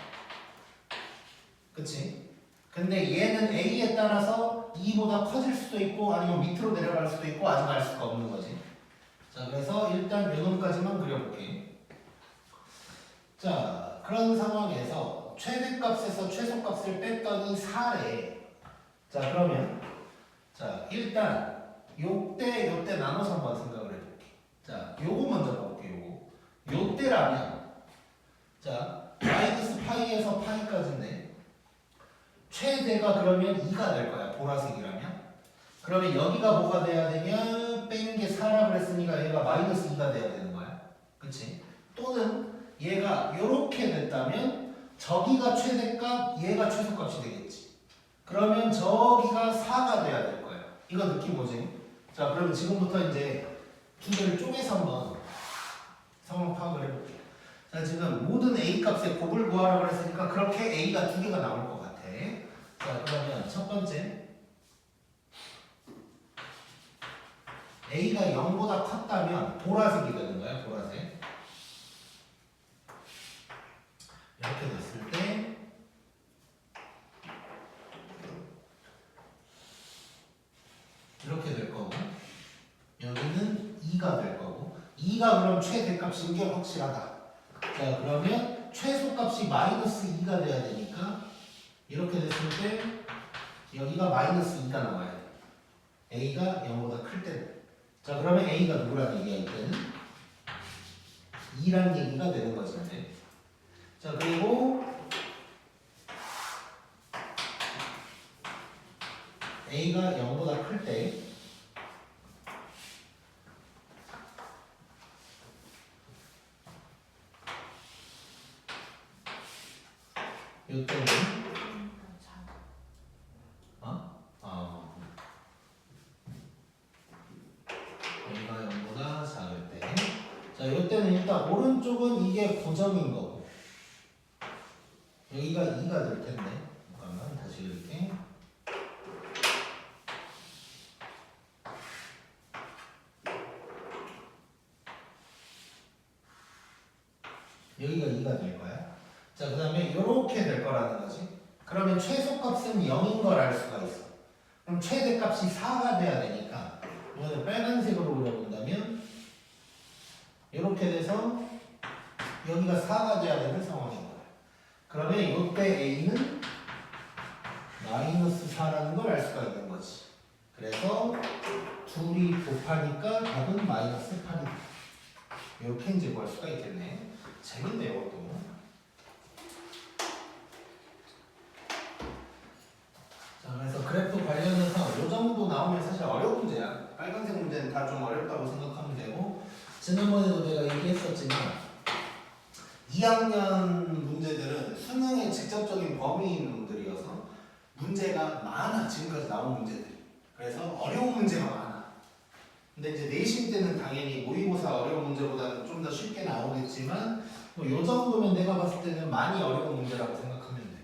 그치? 근데 얘는 A에 따라서 2보다 커질 수도 있고 아니면 밑으로 내려갈 수도 있고 아직 알 수가 없는 거지. 자 그래서 일단 요 놈까지만 그려볼게. 자, 그런 상황에서 최대값에서 최소값을 뺐더니 4래. 자, 그러면 자, 일단 요때 나눠서 한번 생각을 해볼게. 자, 요거 먼저 볼게요. 요때라면 자, 마이너스 파이에서 파이까지인데 최대가 그러면 2가 될 거야. 보라색이라면. 그러면 여기가 뭐가 돼야 되냐? 뺀 게 4라 그랬으니까 얘가 마이너스 2가 돼야 되는 거야. 그치? 또는 얘가 이렇게 됐다면 저기가 최대값, 얘가 최소값이 되겠지. 그러면 저기가 4가 돼야 될 거야. 이거 느낌 오지? 자, 그러면 지금부터 이제 두 개를 쪼개서 한번 상황 파악을 해볼게요. 자, 지금 모든 A 값의 곱을 구하라고 그랬으니까 그렇게 A가 두 개가 나올 것 같아. 자, 그러면 첫 번째 A가 0보다 컸다면 보라색이 되는 거야, 보라색. 이렇게 됐을 때 이렇게 될 거고 여기는 2가 될 거고 2가 그럼 최대값인 게 확실하다. 자 그러면 최소값이 마이너스 2가 돼야 되니까 이렇게 됐을 때 여기가 마이너스 2가 나와야 돼. A가 0보다 클 때는. 자 그러면 A가 누구란 얘기야 이때는? 2란 얘기가 되는 거지. 이제. 자 그리고 A가 0보다 클 때 이때는 A가 0보다 작을 때 자 이때는 일단 오른쪽은 이게 고정인 거고 여기가 2가 될 텐데 잠깐만 다시 이렇게 여기가 2가 될 거야. 자, 그 다음에 이렇게 될 거라는 거지. 그러면 최소값은 0인 걸 알 수가 있어. 그럼 최대값이 4가 돼야 되니까 이거를 빨간색으로 그려본다면 이렇게 돼서 여기가 4가 돼야 되는 상황인 거야. 그러면 이때 A는 마이너스 4라는 걸 알 수가 있는 거지. 그래서 둘이 곱하니까 답은 마이너스 8이다. 이렇게 이제 구할 수가 있겠네. 재밌네요, 또. 자, 그래서 그래프 관련해서 이 정도 나오면 사실 어려운 문제야. 빨간색 문제는 다 좀 어렵다고 생각하면 되고, 지난번에도 내가 얘기했었지만, 2학년 문제들은 수능의 직접적인 범위인 놈들이어서 문제가 많아. 지금까지 나온 문제들이. 그래서 어려운 문제가 많아. 근데 이제 내신 때는 당연히 모의고사 어려운 문제보다는 좀 더 쉽게 나오겠지만 뭐 요 정도면 내가 봤을 때는 많이 어려운 문제라고 생각하면 돼.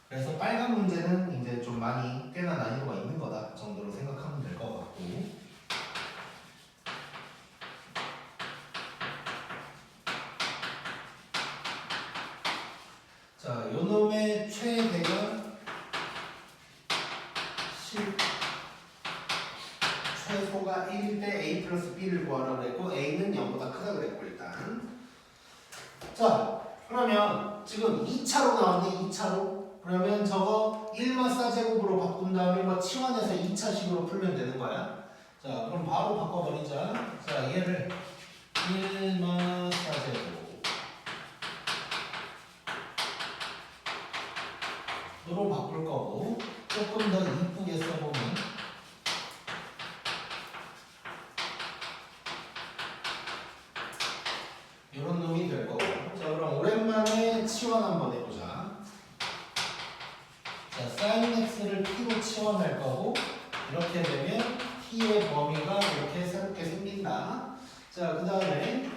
그래서 빨간 문제는 이제 좀 많이 꽤나 난이도가 있는 거다 정도로 생각하면 될 것 같고 최소가 1일 때 a 플러스 b를 구하라고 그랬고 a는 0보다 크다 그랬고 일단 자 그러면 지금 2차로 나왔는데 2차로 그러면 저거 1마 싸제곱으로 바꾼 다음에 뭐 치환해서 2차식으로 풀면 되는 거야. 자 그럼 바로 바꿔버리자. 자 얘를 1마 싸제곱 으로 바꿀 거고 조금 더 이쁘게 써보면 이런 놈이 될 거고. 자 그럼 오랜만에 치환 한번 해보자. 자 sin x를 t로 치환할 거고 이렇게 되면 t의 범위가 이렇게 새롭게 생긴다. 자 그 다음에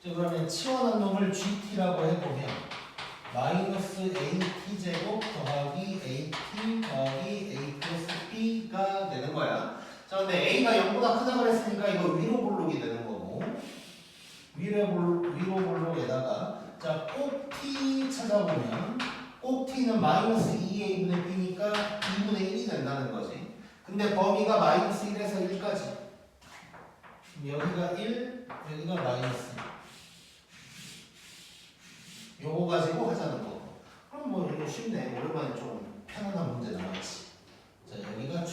그러면 치환한 놈을 gt라고 해보면 마이너스 at 제곱 더하기 at 더하기 a 플러스 b가 되는 거야. 자 근데 a가 0보다 크다 그랬으니까 이거 위로 볼록이 되는 거고 위로 볼록에다가 자 꼭 t 찾아보면 꼭 t는 마이너스 2a분의 b니까 2분의 1이 된다는 거지. 근데 범위가 마이너스 1에서 1까지 여기가 1 여기가 마이너스 요거 가지고 하자는 거. 그럼 뭐 이거 쉽네. 오랜만에 좀 편안한 문제 나왔지. 자 여기가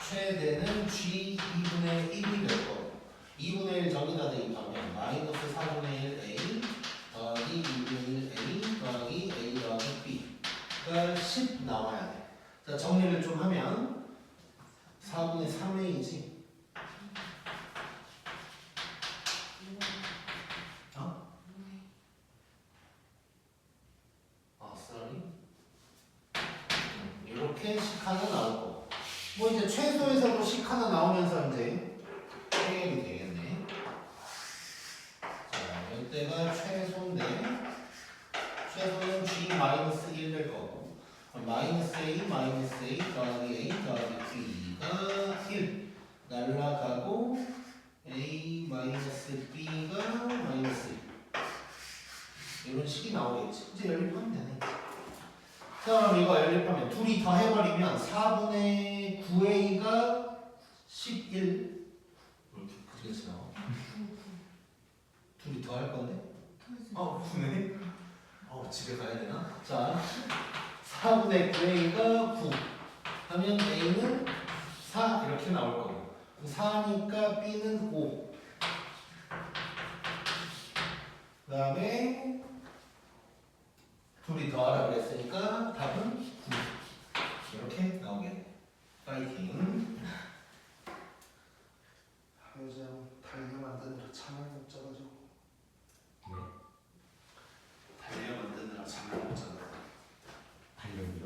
최대는 g 2분의 1이 될 거고 2분의 1 저기다 대입하면 마이너스 4분의 1 a 더하기 2분의 1 a 더하기 a 더하기 b가 10 나와야 돼. 자 정리를 좀 하면 4분의 3a지. 이렇게 식 하나 나올 거고 뭐 이제 최소에서도 식 하나 나오면서 이제 해결이 되겠네. 자 이때가 최소인데 최소는 g-1 될 거고 마이너스 a 더하기 a 더하기 b가 1 날라가고 a 마이너스 b가 마이너스 1 이런 식이 나오겠지. 이제 연립하면 되네. 자 그럼 이거 연립하면 둘이 더 해버리면 4분의 9a가 11 그치 나와. 둘이 더 할 건데? 그네? 집에 가야 되나? 자 4분의 9a가 9 하면 a는 4 이렇게 나올 거고 4니까 b는 5 그 다음에 둘이 더하라 그랬으니까 답은 9 이렇게 나오겠네. 파이팅. 요즘 달려 만드느라 잠을 못 자가지고 네? 달려 만드느라 잠을 못 자가지고 달력이요?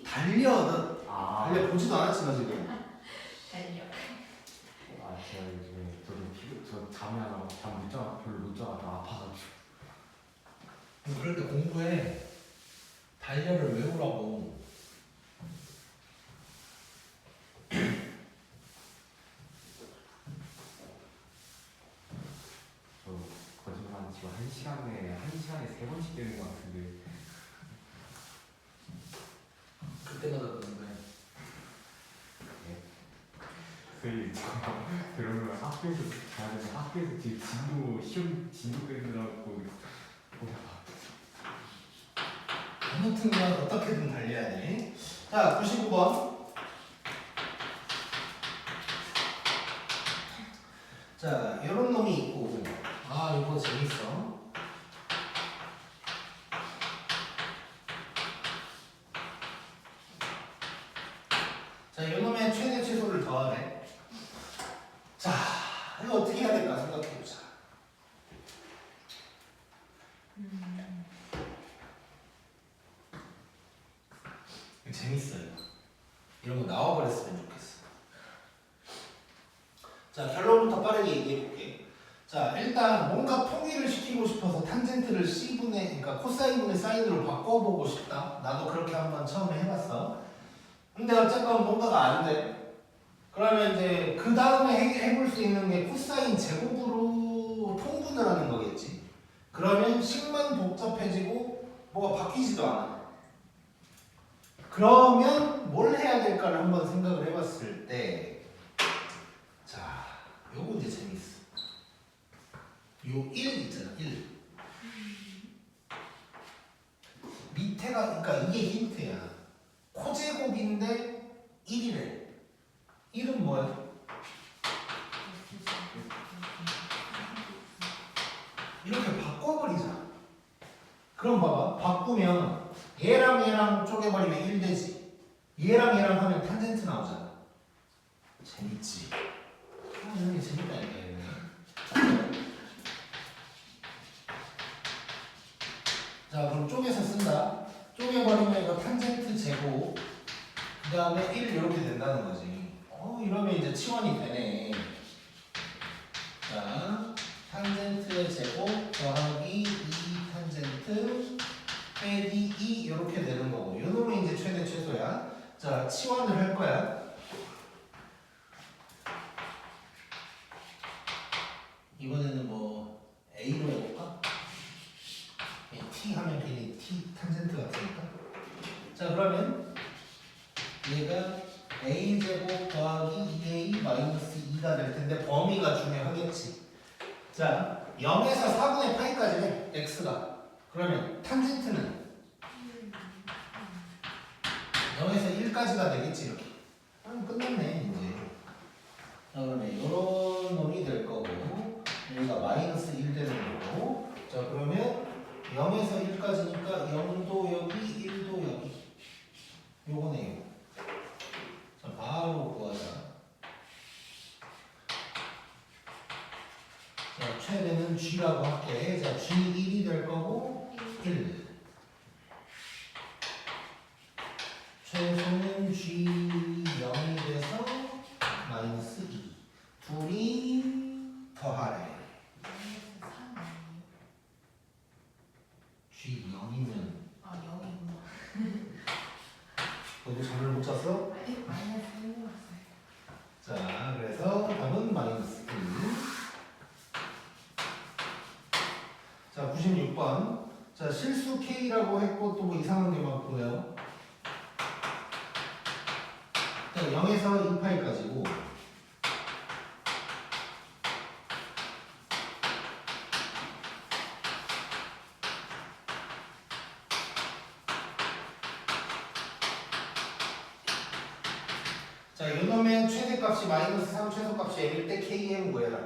달려 달려 보지도 않았지만 지금 달려. 제가 요즘에 저 잠이 안 와서 잠못 자 별로 못 자가지고 아파가지고 그럴 때 공부해. 달려를 외우라고. 저 거짓말 지금 1시간에 3번씩 되는 것 같은데 그때마다 그런 거야. 저희 그러면 학교에서 가야 되는데 학교에서 지금 시험 진도 빼느라고 아무튼 간 어떻게든 달려야 돼. 자 99번. 자 이런 놈이 있고 이거 재밌어. 자 이놈의 최대 최소를 더하래. 자 이거 어떻게 해야 될까 생각해보자. 재밌어요. 이런 거 나와버렸으면 좋겠어. 자 결론부터 빠르게 얘기해볼게. 자 일단 뭔가 통일을 시키고 싶어서 탄젠트를 C분의 그러니까 코사인분의 사인으로 바꿔보고 싶다. 나도 그렇게 한번 처음에 해봤어. 근데 어쨌건 뭔가가 안 돼. 그러면 이제 그 다음에 해볼 수 있는 게 코사인 제곱으로 통분을 하는 거겠지. 그러면 식만 복잡해지고 뭐가 바뀌지도 않아. 그러면 뭘 해야 될까를 한번 생각을 해봤을 때, 자, 요거 이제 재밌어. 요 1 있잖아, 1. 밑에가, 그러니까 이게 힌트야. 코제곱인데 1이래. 1은 뭐야? 이렇게 바꿔버리자. 그럼 봐봐. 바꾸면 얘랑 얘랑 쪼개버리면 1 되지. 얘랑 얘랑 하면 탄젠트 나오잖아. 재밌지? 아, 이런 게 재밌다니까, 얘는. 자, 그럼 쪼개서 쓴다. 쪼개버리면 이거 탄젠트 제곱, 그 다음에 1 이렇게 된다는 거지. 이러면 이제 치환이 되네. 자, 탄젠트의 제곱 더하기 2 탄젠트 빼기 2 이렇게 되는 거고, 요 놈이 이제 최대 최소야. 자, 치환을 할 거야. 이번에는 뭐 A로 해볼까? T 하면 괜히 T 탄젠트 같으니까. 자, 그러면 얘가 A제곱 더하기 2A 마이너스 2가 될 텐데 범위가 중요하겠지. 자, 0에서 4분의 파이까지는 X가. 그러면 탄젠트는 0에서 1까지가 되겠지, 이렇게. 끝났네, 이제. 자, 그러면 이런 놈이 될 거고, 여기가 마이너스 1 되는 거고. 자, 그러면 0에서 1까지니까 0도 여기, 1도 여기. 요거네요. 자, 바로 구하자. 자, 최대는 G라고 할게. 자, G1이 될 거고, 1. 최소는 G0이 돼서 마이너스 2. 둘이 더하래. G0이면 아, 0이구나. 너도 잠을 못 잤어? 마이너스 1이 왔어요. 자, 그래서 답은 마이너스 1. 자, 96번. 자, 실수 K라고 했고 또 뭐 이상한 게 막 보여요. 자, 0에서 2파이까지고. 자, 요놈의 최대값이 마이너스 3, 최소값이 m일 때 km 구해라.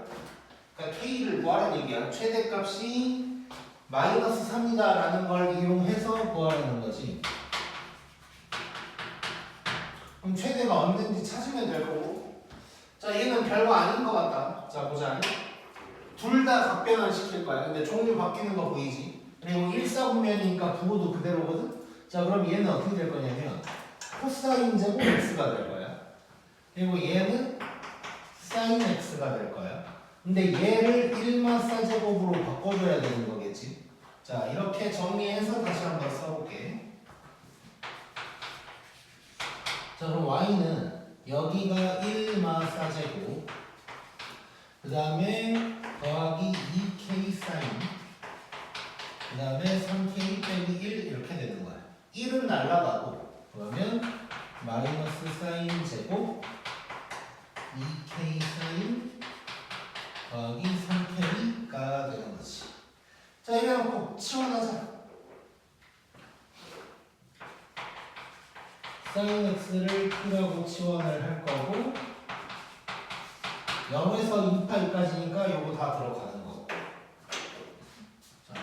그러니까 k를 구하라는 얘기야. 최대값이 마이너스 3이다 라는 걸 이용해서 구하라는 거지. 그럼 최대가 언제인지 찾으면 될 거고. 자, 얘는 별거 아닌 것 같다. 자, 보자. 둘 다 각변환 시킬 거야. 근데 종류 바뀌는 거 보이지? 그리고 1사분면이니까 부호도 그대로거든? 자, 그럼 얘는 어떻게 될 거냐면 코사인 제곱 x가 될 거야. 그리고 얘는 사인 x가 될 거야. 근데 얘를 1마사 제곱으로 바꿔줘야 되는 거겠지. 자, 이렇게 정리해서 다시 한번 써볼게. 자, 그럼 y는 여기가 1마사 제곱, 그 다음에 더하기 2k 사인, 그 다음에 3k 빼기 1 이렇게 되는 거야. 1은 날라가고, 그러면 마이너스 사인 제곱 2k 사인 더하기 3k가 되는 거지. 자, 이래놓고 치환하자. 사인 x를 p라고 치환을 할 거고, 0에서 2파이까지니까 요거 다 들어가는 거. 자,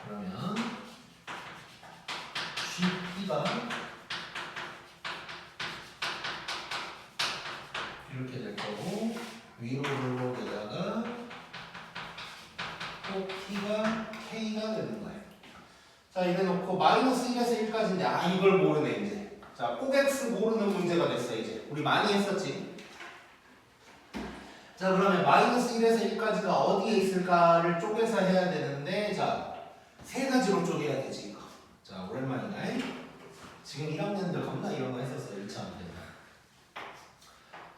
그러면 gp가 이렇게 될 거고, 위로 블록에다가 꼭 p가 k가 되는 거예요. 자, 이래 놓고 마이너스 1에서 1까지인데 이걸 모르네 이제. 자, 꼭 x 모르는 문제가 됐어 이제. 우리 많이 했었지. 자, 그러면 마이너스 1에서 1까지가 어디에 있을까를 쪼개서 해야 되는데, 자, 세 가지로 쪼개야 되지 이거. 자, 오랜만이네. 지금 1학년들 겁나 이런 거 했었어 1차 때.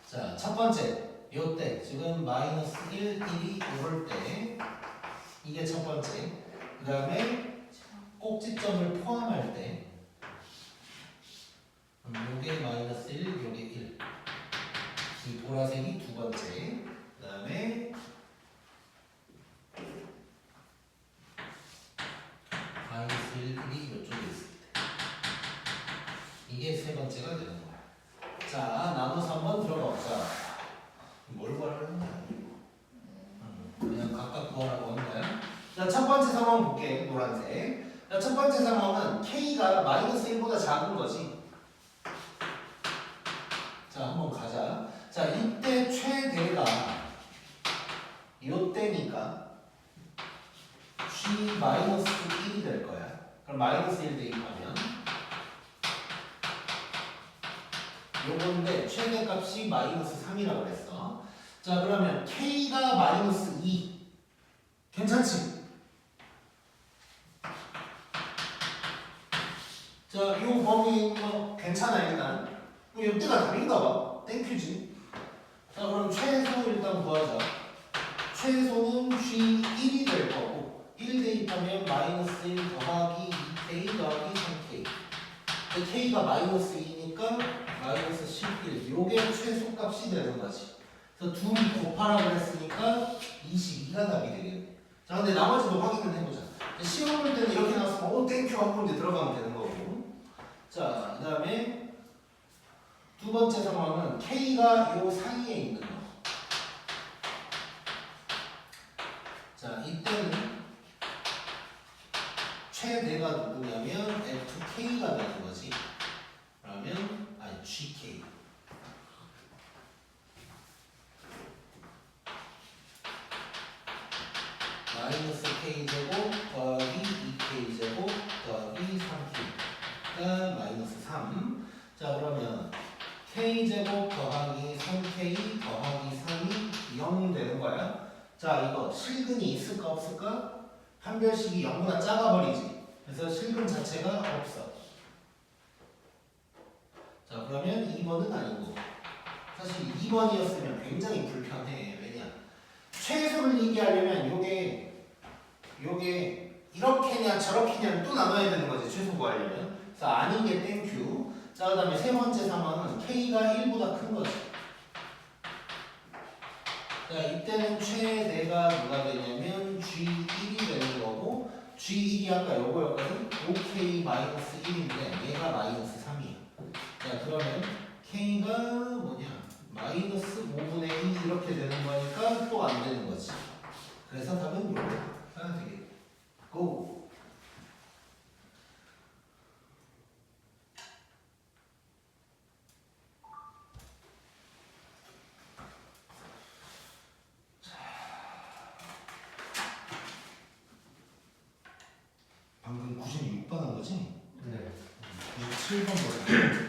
자, 첫 번째, 요때 지금 마이너스 1, 1이 이럴 때 이게 첫 번째. 그 다음에 꼭지점을 포함할 때 그럼 요게 마이너스 1, 요게 1. 이 보라색이 두 번째. 그 다음에 마이너스 1, 1이 이쪽에 있을 때. 이게 세 번째가 되는 거야. 자, 나눠서 한번 들어가 보자. 뭘 구하려는 거야? 그냥 각각 구하라고 하는 거야. 자, 첫 번째 상황 볼게. 노란색. 자, 첫 번째 상황은 K가 마이너스 1보다 작은 거지. 자, 한번 가자. 자, 이때 최대가 요때니까 G 마이너스 1이 될 거야. 그럼 마이너스 1 대입하면 요건데 최대값이 마이너스 3이라고 그랬어. 자, 그러면 K가 마이너스 2 괜찮지? 자, 요 범위 뭐 괜찮아 일단. 요때가 답인가 봐. 땡큐지. 자, 그럼 최소 일단 구하자. 최소는 G1이 될 거고 1 대입하면 마이너스 1 더하기 2K 더하기 3K. 근데 K가 마이너스 2니까 마이너스 11. 요게 최소값이 되는 거지. 그래서 둘이 곱하라고 했으니까 22가 답이 되겠네. 자, 근데 나머지도 확인을 해보자. 시험 볼 때는 이렇게 나왔으면 오 땡큐 하고 이제 들어가면 되는 거고. 자, 그 다음에 두 번째 상황은 K가 요 사이에 있는 거. 자, 이때는 최대가 누구냐면 FK가 되는 거지. 그러면 아니 GK. 마이너스 K제곱 더하기 2K제곱 더하기 3K가 마이너스 3. 자, 그러면 K제곱 더하기 3K 더하기 3이 0 되는 거야. 자, 이거 실근이 있을까 없을까? 판별식이 0보다 작아버리지. 그래서 실근 자체가 없어. 자, 그러면 2번은 아니고. 사실 2번이었으면 굉장히 불편해. 왜냐? 최소를 얘기하려면 요게 이렇게냐 저렇게냐 또 나눠야 되는 거지. 최소 구하려면. 그래서 아닌 게 땡큐. 자, 그 다음에 세 번째 상황은 K가 1보다 큰 거지. 자, 이때는 최대가 누가 되냐면 G1이 되는 거고 G1이 아까 요거였거든. 5K-1인데 얘가 마이너스 3이야. 자, 그러면 K가 뭐냐? 마이너스 5분의 2 이렇게 되는 거니까 또 안 되는 거지. 그래서 답은 요거 하나 되겠네. 고! 방금 96번 한 거지? 네. 97번 거야.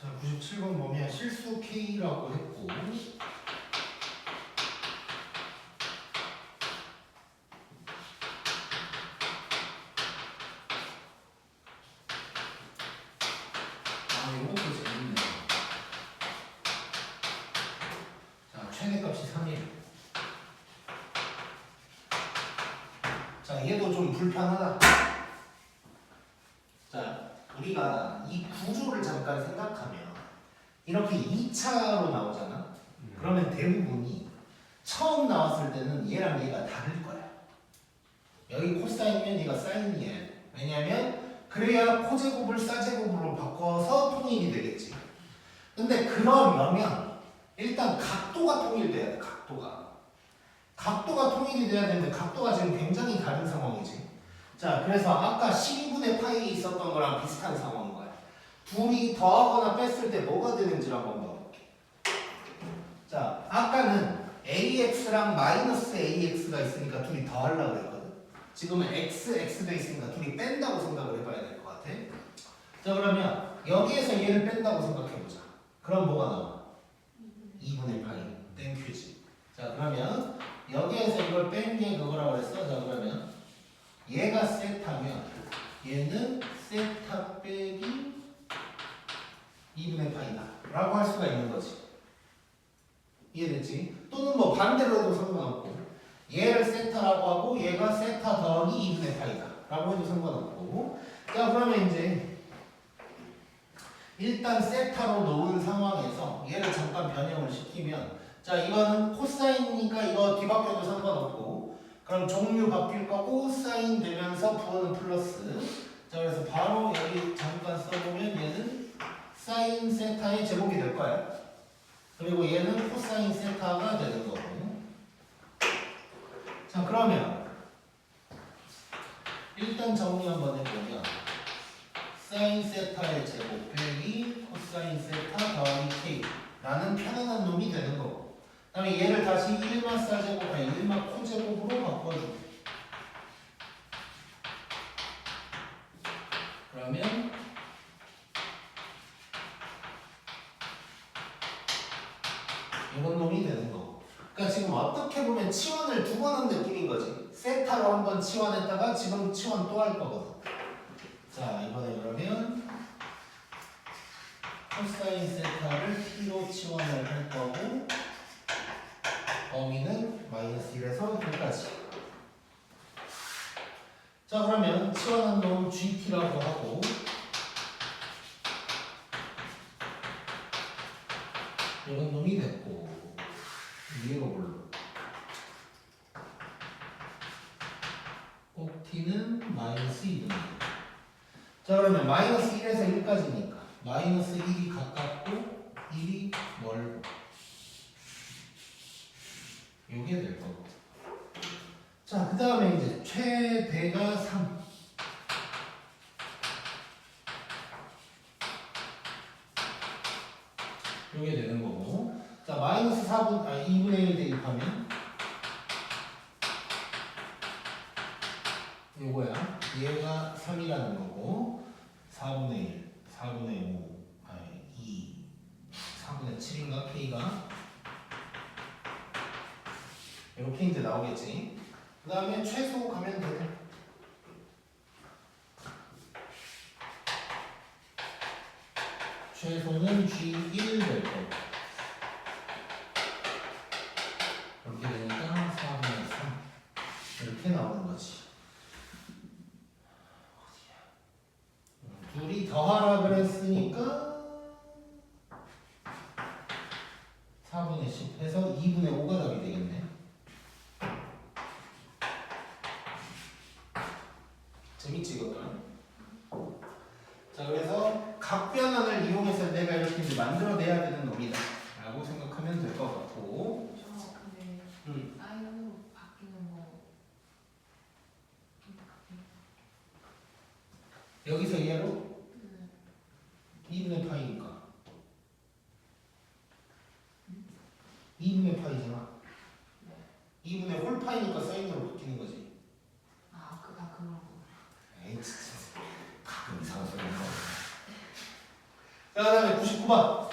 자, 97번 보면 실수 K라고 했고 이것도 재밌네. 자, 최대값이 3이에요. 자, 얘도 좀 불편하다. 자, 우리가 이 구조를 잠깐 생각하면 이렇게 2차로 나오잖아. 그러면 대부분이 처음 나왔을 때는 얘랑 얘가 다를 거야. 여기 코사인이면 얘가 사인이야. 왜냐면 그래야 코제곱을 사제곱으로 바꿔서 통일이 되겠지. 근데 그러려면 일단 각도가 통일돼야 돼. 각도가 통일이 돼야 되는데 각도가 지금 굉장히 다른 상황이지. 자, 그래서 아까 12분의 파이에 있었던 거랑 비슷한 상황인 거야. 둘이 더하거나 뺐을 때 뭐가 되는지를 한번 봐볼게. 자, 아까는 AX랑 마이너스 AX가 있으니까 더하려고 그랬거든. 지금은 x 돼 있으니까 둘이 뺀다고 생각을 해봐야 될 것 같아. 자 그러면 여기에서 얘를 뺀다고 생각해보자. 그럼 뭐가 나와? 2분의 파이 땡큐지. 자 그러면 여기에서 이걸 뺀 게 그거라고 그랬어. 자 그러면 얘가 세타면 얘는 세타 빼기 2분의 파이다 라고 할 수가 있는 거지. 이해됐지? 또는 뭐 반대로 해도 상관없고 얘를 세타라고 하고 얘가 세타 더하기 2분의 파이다 라고 해도 상관없고. 자 그러면 이제 일단 세타로 놓은 상황에서 얘를 잠깐 변형을 시키면 자 이거는 코사인이니까 이거 뒤바뀌어도 상관없고 그럼 종류 바뀔 거고 사인 되면서 부호는 플러스. 자 그래서 바로 여기 잠깐 써보면 얘는 사인 세타의 제곱이 될 거야. 그리고 얘는 코사인 세타가 되는 거고. 자 그러면 일단 정리 한번 해보면 사인 세타의 제곱 빼기 코사인 세타 더하기 k 라는 편안한 놈이 되는 거고 그 다음에 얘를 다시 1마 사제곱 아니 1마 코제곱으로 바꿔줄게. 그러면 이런 놈이 되는 거고. 그러니까 지금 어떻게 보면 치환을 두 번 한 느낌인 거지. 세타로 한 번 치환했다가 지금 치환 또 할 거거든. 자 이번에 그러면 코사인 세타를 t로 치환을 할 거고 범위는 마이너스 1에서 1까지. 자 그러면 치환한 놈 gt라고 하고 이런 놈이 됐고 위로 올라 꼭 t는 마이너스 2분의 1. 자 그러면 마이너스 1에서 1까지니까 마이너스 1이 가깝고 1이 멀고 요게 될 거고. 자 그 다음에 이제 최대가 3. 요게 되는 거고. 자 마이너스 2분의 1 대입하면 요거야. 얘가 3이라는 거고 4분의 1, 4분의 5, 아니 2, 4분의 7인가 k가 이렇게 이제 나오겠지. 그 다음에 최소 가면 돼. 최소는 G1 될 거고 이렇게 되니까 4분의 3 이렇게 나오는 거지. 둘이 더하라 그랬으니까 4분의 10 해서 2분의 5가 답이 되겠네. 재밌지 이것도? 자 그래서 각 변환을 이용해서 내가 이렇게 이제 만들어내야 되는 놈이다 라고 생각하면 될 것 같고. 저 근데 사인으로 바뀌는 거 여기서 얘로 2분의 파이니까 2분의 파이잖아. 2분의 홀 파이니까 사인으로 바뀌는 거지. 그런 거. 에이 진짜 가끔 이상한 소리 하는 거. 자 그다음에 99번.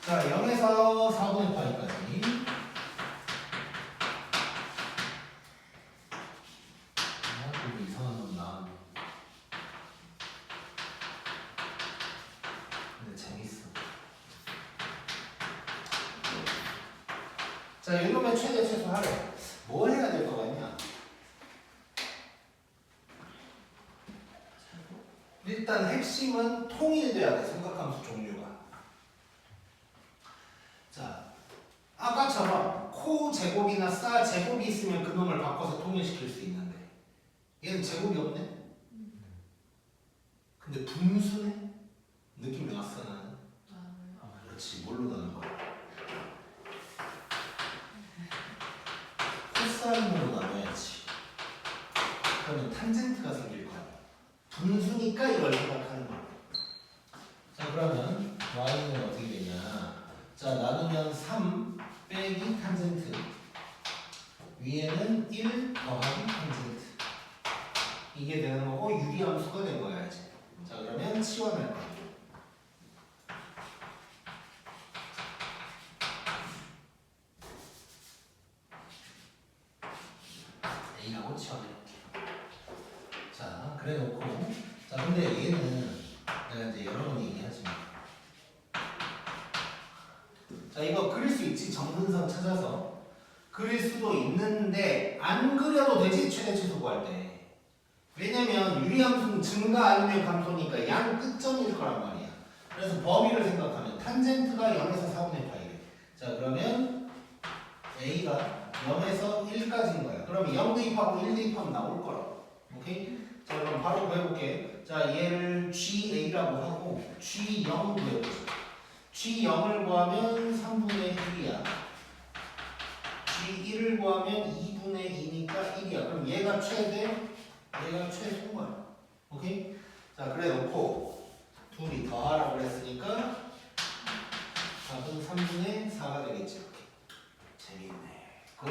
자 0에서 4분의 파이까지. 또 이상한 놈 나왔네. 근데 재밌어. 자 이놈의 최대 최소 하래. 뭘 해야 될 것 같냐? 일단 핵심은 통일돼야 돼. 삼각함수 종류가. 자 아까처럼 코 제곱이나 싸 제곱이 있으면 그놈을 바꿔서 통일시킬 수 있는데 얘는 제곱이 없네. 근데 분수네. 느낌이 왔어 나는. 그렇지. 뭘로 나는 거야? 코사인으로 나눠야지. 그러면 탄젠트가 생길 거야. 분수니까 이걸 생각하는 거야. 자 그러면 y는 어떻게 되냐? 자 나누면 그러면 3 빼기 탄젠트 위에는 1 더하기 탄젠트 이게 되는 거고 유리함수가 된 거야 이제. 자 그러면 치환할 거야. A라고 치환해볼게. 자 그래 놓고 자 근데 얘는 내가 이제 여러 번 얘기하지만 자 이거 그릴 수 있지. 정근선 찾아서 그릴 수도 있는데 안 그려도 되지. 최대치수 구할 때. 왜냐면 유리함수는 증가 아니면 감소니까 양 끝점일 거란 말이야. 그래서 범위를 생각하면 탄젠트가 0에서 4분의 파이래. 자 그러면 A가 0에서 1까지인 거야. 그러면 0 대입하고 1 대입하면 나올 거라고. 오케이? 자 그럼 바로 구해볼게. 자 얘를 GA라고 하고 G0 구해보자. G0을 구하면 3분의 1이야. G1을 구하면 2분의 2니까 1이야. 그럼 얘가 최대, 얘가 최소인 거야. 오케이? 자, 그래 놓고 둘이 더하라고 그랬으니까 답은 3분의 4가 되겠지. 이렇게. 재밌네. 고!